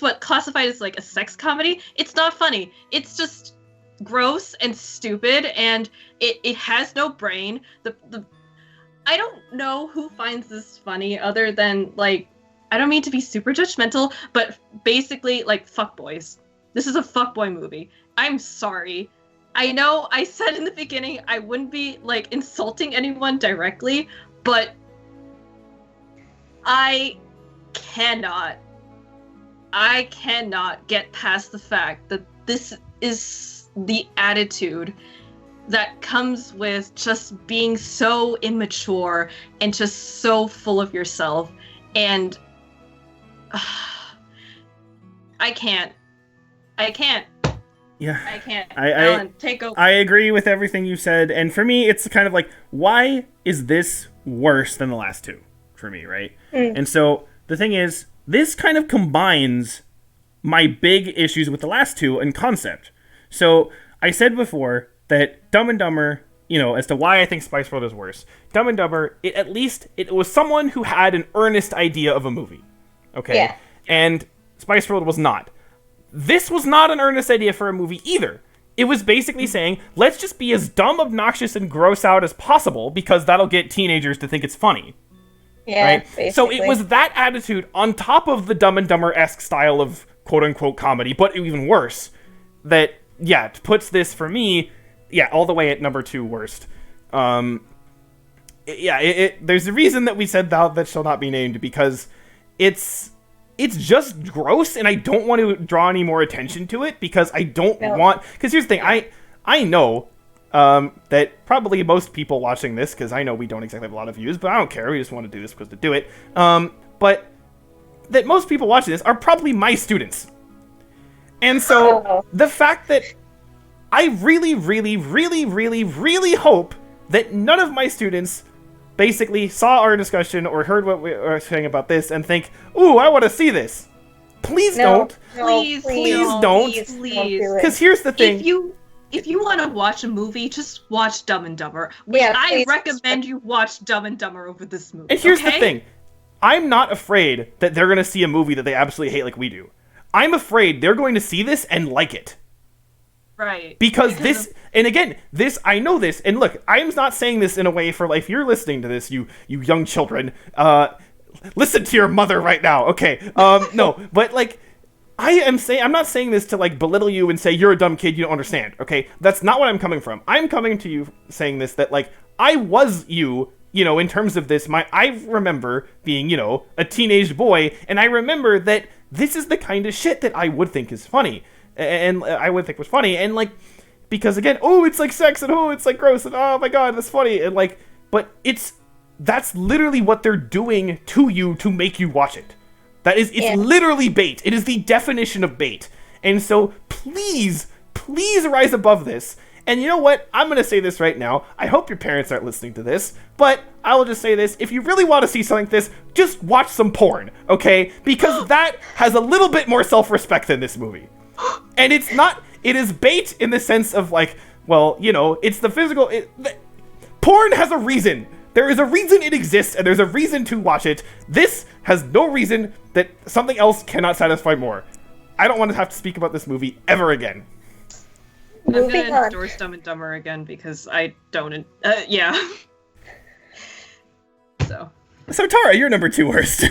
what classified as like a sex comedy. It's not funny. It's just gross and stupid, and it has no brain. I don't know who finds this funny other than like. I don't mean to be super judgmental, but basically, like, fuckboys. This is a fuckboy movie. I'm sorry. I know I said in the beginning I wouldn't be, like, insulting anyone directly, but I cannot get past the fact that this is the attitude that comes with just being so immature and just so full of yourself. And I can't. Yeah. I can't. Alan, take over. I agree with everything you said, and for me, it's kind of like, why is this worse than the last two? For me, right? And so, the thing is, this kind of combines my big issues with the last two in concept. So, I said before that Dumb and Dumber, you know, as to why I think Spice World is worse. Dumb and Dumber, it was someone who had an earnest idea of a movie. Okay? Yeah. And Spice World was not. This was not an earnest idea for a movie either. It was basically saying, let's just be as dumb, obnoxious, and gross out as possible because that'll get teenagers to think it's funny. Yeah, right? basically. So it was that attitude on top of the Dumb and Dumber-esque style of quote-unquote comedy, but even worse, that, yeah, puts this, for me, yeah, all the way at number 2 worst. There's a reason that we said Thou That Shall Not Be Named, because it's just gross, and I don't want to draw any more attention to it, because I don't want... Because here's the thing, I know that probably most people watching this, because I know we don't exactly have a lot of views, but I don't care, we just want to do this because to do it, but that most people watching this are probably my students. And so, the fact that I really, really, really, really, really hope that none of my students basically saw our discussion or heard what we were saying about this and think, ooh, I want to see this. Please don't. Please don't. Because here's the thing. If you want to watch a movie, just watch Dumb and Dumber. Yeah, I recommend you watch Dumb and Dumber over this movie. And here's the thing. I'm not afraid that they're going to see a movie that they absolutely hate like we do. I'm afraid they're going to see this and like it. Right. Because this, and again, this, I know this, and look, I'm not saying this in a way for, like, if you're listening to this, you young children, listen to your mother right now, okay? No, but, like, I'm not saying this to, like, belittle you and say you're a dumb kid, you don't understand, okay? That's not what I'm coming from. I'm coming to you saying this, that, like, I was you, you know, in terms of this, I remember being, you know, a teenage boy, and I remember that this is the kind of shit that I would think is funny. And I would think was funny, and like, because again, oh, it's like sex, and oh, it's like gross, and oh my god, that's funny, and like, but that's literally what they're doing to you to make you watch it. It's literally bait. It is the definition of bait. And so please rise above this. And you know what? I'm gonna say this right now. I hope your parents aren't listening to this, but I will just say this: if you really want to see something like this, just watch some porn, okay? Because that has a little bit more self-respect than this movie. And it is bait in the sense of, like, well, you know, it's the physical, porn has a reason. There is a reason it exists, and there's a reason to watch it. This has no reason that something else cannot satisfy more. I don't want to have to speak about this movie ever again. I'm gonna endorse Dumb and Dumber again, because I don't, yeah. So Tara, you're number 2 worst.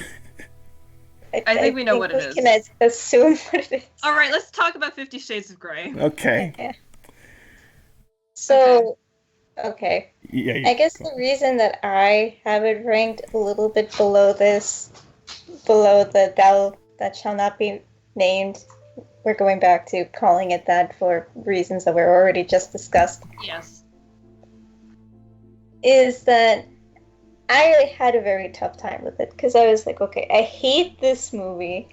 I think we know what it is. We can assume what it is. All right, let's talk about 50 Shades of Grey. Okay. Yeah. So, okay. Yeah, I guess the reason that I have it ranked a little bit below the Thou That Shall Not Be Named, we're going back to calling it that for reasons that were already just discussed. Yes. Is that I had a very tough time with it, because I was like, okay, I hate this movie,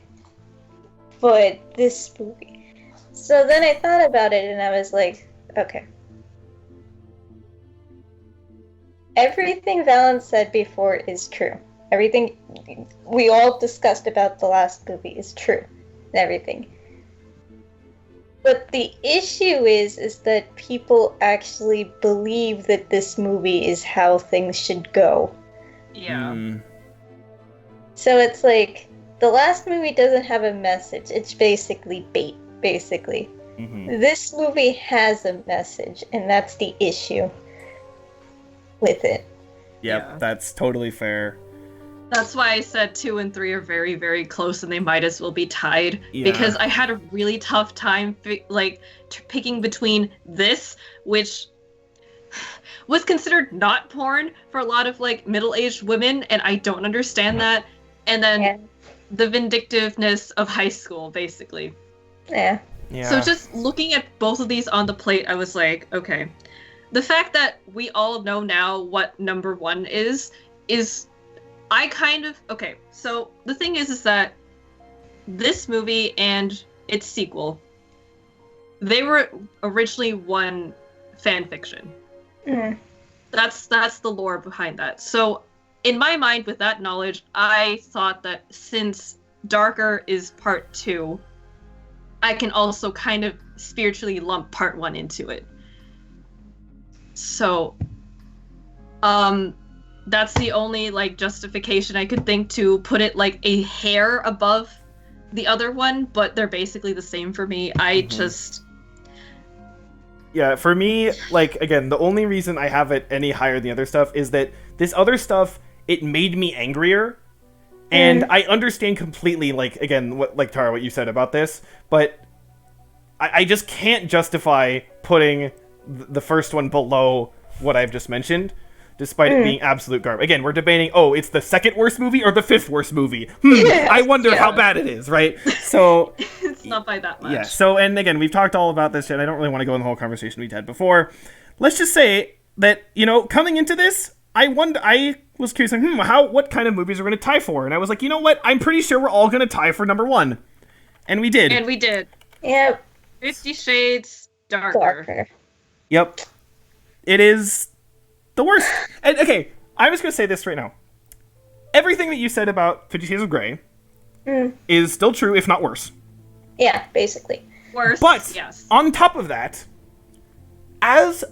but this movie. So then I thought about it, and I was like, okay. Everything Valen said before is true. Everything we all discussed about the last movie is true. And everything. But the issue is that people actually believe that this movie is how things should go. Yeah. So it's like, the last movie doesn't have a message. It's basically bait, basically. Mm-hmm. This movie has a message, and that's the issue with it. Yep, Yeah. That's totally fair. That's why I said 2 and 3 are very, very close, and they might as well be tied. Yeah. Because I had a really tough time, picking between this, which was considered not porn for a lot of, like, middle-aged women, and I don't understand that, and then the vindictiveness of high school, basically. Yeah. Yeah. So just looking at both of these on the plate, I was like, okay. The fact that we all know now what number 1 is I kind of, okay, so the thing is that this movie and its sequel, they were originally one fan fiction. Mm. That's the lore behind that. So in my mind, with that knowledge, I thought that since Darker is part 2, I can also kind of spiritually lump part 1 into it. So, that's the only, like, justification I could think to put it, like, a hair above the other one, but they're basically the same for me. Yeah, for me, like, again, the only reason I have it any higher than the other stuff is that this other stuff, it made me angrier. And I understand completely, like, again, Tara, what you said about this, but I just can't justify putting the first one below what I've just mentioned, despite it being absolute garbage. Again, we're debating, it's the 2nd worst movie or the 5th worst movie. I wonder how bad it is, right? So it's not by that much. Yeah, so, and again, we've talked all about this, and I don't really want to go in the whole conversation we had before. Let's just say that, coming into this, I was curious, like, what kind of movies are going to tie for? And I was like, you know what? I'm pretty sure we're all going to tie for number 1. And we did. And we did. Yep. 50 Shades Darker. Yep. It is the worst. And, okay, I'm just going to say this right now. Everything that you said about 50 Shades of Grey is still true, if not worse. Yeah, basically. Worse, But, yes. on top of that, as,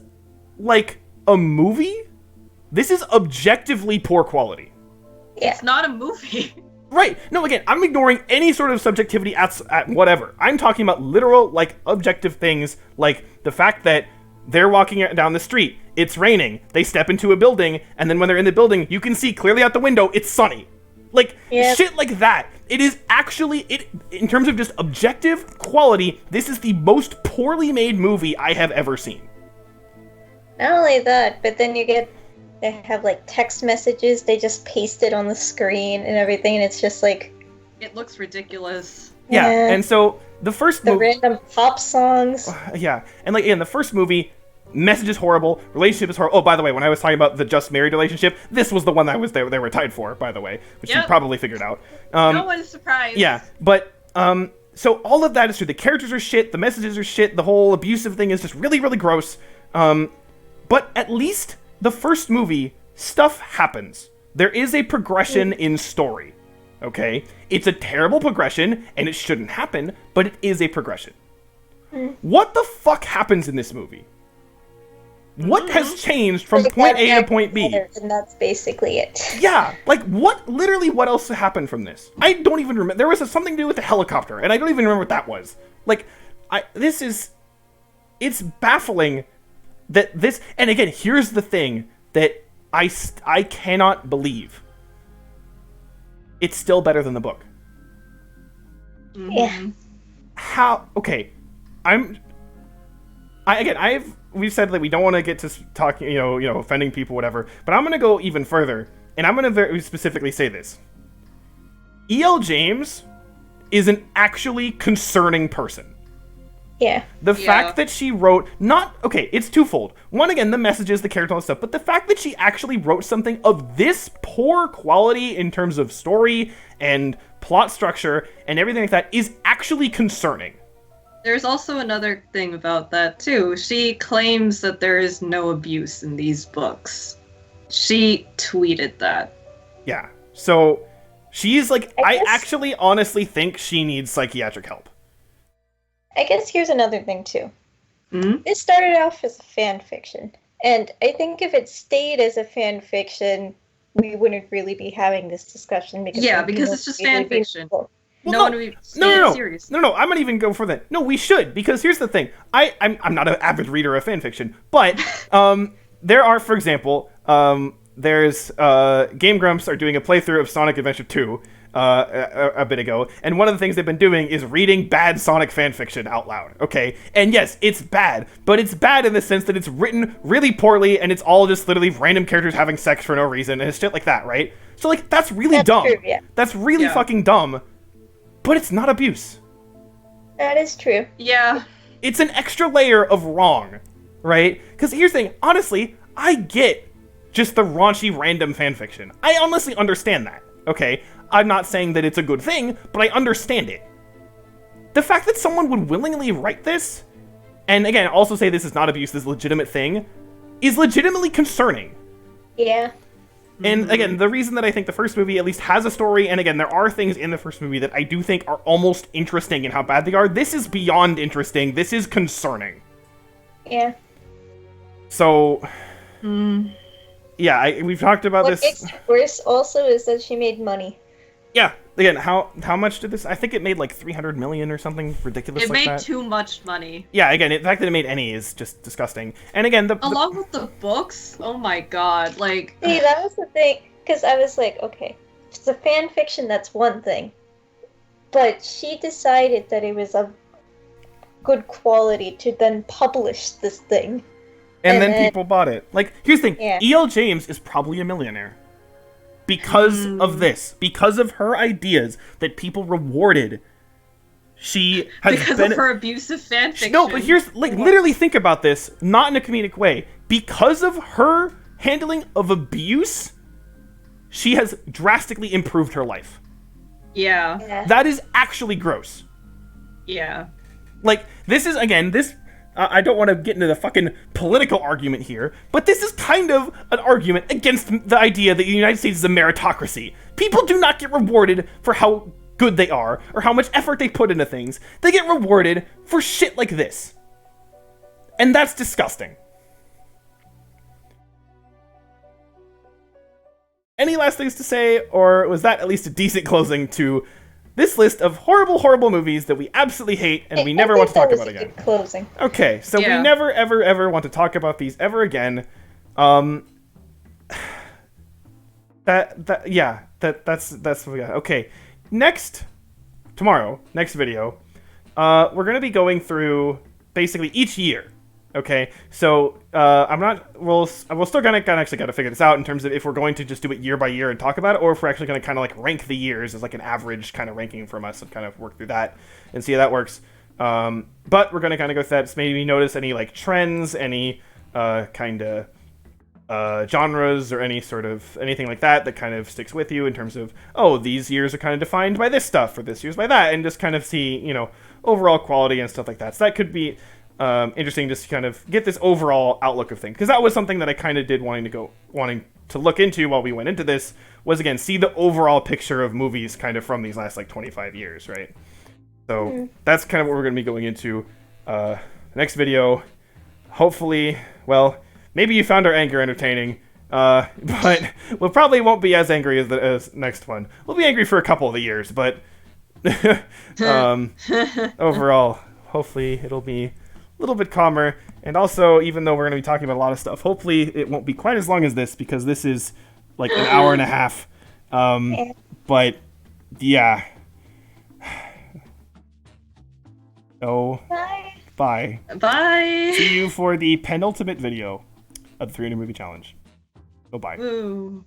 like, a movie, this is objectively poor quality. Yeah. It's not a movie. Right. No, again, I'm ignoring any sort of subjectivity at whatever. I'm talking about literal, like, objective things, like the fact that they're walking down the street, it's raining, they step into a building, and then when they're in the building, you can see clearly out the window, it's sunny. Like, shit like that. It is actually, in terms of just objective quality, this is the most poorly made movie I have ever seen. Not only that, but then they have like text messages, they just paste it on the screen and everything, and it's just like... It looks ridiculous. Yeah, and so the first movie... The random pop songs. Yeah, and like, in the first movie, message is horrible, relationship is horrible. Oh, by the way, when I was talking about the just married relationship, this was the one that was they were tied for, by the way, which you probably figured out. No one is surprised. Yeah, but, so all of that is true. The characters are shit, the messages are shit, the whole abusive thing is just really, really gross. But at least the first movie, stuff happens. There is a progression in story, okay? It's a terrible progression, and it shouldn't happen, but it is a progression. What the fuck happens in this movie? What has changed from point A to point B? And that's basically it. Yeah, like what else happened from this? I don't even remember. There was something to do with the helicopter, and I don't even remember what that was. Like, it's baffling that this, and again, here's the thing that I cannot believe. It's still better than the book. Yeah. How, okay, we've said that we don't want to get to talking, offending people, whatever, but I'm going to go even further, and I'm going to very specifically say this. E.L. James is an actually concerning person. Yeah. The fact that she wrote, it's twofold. One, again, the messages, the character, all that stuff, but the fact that she actually wrote something of this poor quality in terms of story and plot structure and everything like that is actually concerning. There's also another thing about that, too. She claims that there is no abuse in these books. She tweeted that. Yeah. So, she's like, I actually honestly think she needs psychiatric help. I guess here's another thing, too. Mm-hmm. It started off as a fan fiction. And I think if it stayed as a fan fiction, we wouldn't really be having this discussion. Because it's just fan fiction. Well, no one would be serious. No, I'm gonna even go for that. No, we should, because here's the thing. I'm not an avid reader of fanfiction, but there are, for example, there's Game Grumps are doing a playthrough of Sonic Adventure 2 a bit ago, and one of the things they've been doing is reading bad Sonic fanfiction out loud, okay? And yes, it's bad, but it's bad in the sense that it's written really poorly, and it's all just literally random characters having sex for no reason, and it's shit like that, right? So, like, that's really dumb. True, yeah. That's really fucking dumb, but it's not abuse. That is true. Yeah. It's an extra layer of wrong, right? Because here's the thing, honestly, I get just the raunchy random fanfiction. I honestly understand that, okay? I'm not saying that it's a good thing, but I understand it. The fact that someone would willingly write this, and again, also say this is not abuse, this is a legitimate thing, is legitimately concerning. Yeah. And again, the reason that I think the first movie at least has a story, and again, there are things in the first movie that I do think are almost interesting in how bad they are. This is beyond interesting. This is concerning. Yeah. So, yeah, we've talked about this. What makes it worse also is that she made money. Yeah. Again, how much did this? I think it made like 300 million or something ridiculous like that. It made too much money. Yeah, again, the fact that it made any is just disgusting. And again, along with the books, oh my god, like... See, that was the thing, because I was like, okay, if it's a fan fiction, that's one thing. But she decided that it was of good quality to then publish this thing. And then people bought it. Like, here's the thing, Yeah. E.L. James is probably a millionaire. Because of this. Because of her ideas that people rewarded. She has because of her abusive fanfiction. No, but here's, like, literally think about this, not in a comedic way. Because of her handling of abuse, she has drastically improved her life. Yeah. That is actually gross. Yeah. Like, this is, again, I don't want to get into the fucking political argument here, but this is kind of an argument against the idea that the United States is a meritocracy. People do not get rewarded for how good they are, or how much effort they put into things. They get rewarded for shit like this. And that's disgusting. any last things to say, or was that at least a decent closing to this list of horrible, horrible movies that we absolutely hate and we never want to talk about again? Good closing. Okay, so we Yeah. never, ever, ever want to talk about these ever again. That's what we got. Okay, next video, we're gonna be going through basically each year. Okay, so we're still gonna actually gotta figure this out in terms of if we're going to just do it year by year and talk about it, or if we're actually gonna kind of like rank the years as like an average kind of ranking from us and kind of work through that and see how that works. But we're gonna kind of go through that. So maybe notice any like trends, any kind of genres or any sort of anything like that kind of sticks with you in terms of, oh, these years are kind of defined by this stuff or this year's by that, and just kind of see, you know, overall quality and stuff like that. So that could be interesting, just to kind of get this overall outlook of things, because that was something that I kind of did wanting to look into while we went into this, was again see the overall picture of movies kind of from these last like 25 years, right? So that's kind of what we're going to be going into the next video. Hopefully, well, maybe you found our anger entertaining, but we probably won't be as angry as next one. We'll be angry for a couple of the years, but overall, hopefully it'll be a little bit calmer. And also, even though we're going to be talking about a lot of stuff, hopefully it won't be quite as long as this, because this is like an hour and a half. But yeah. So, bye. Bye. See you for the penultimate video of the 300 Movie Challenge. Bye-bye. Woo.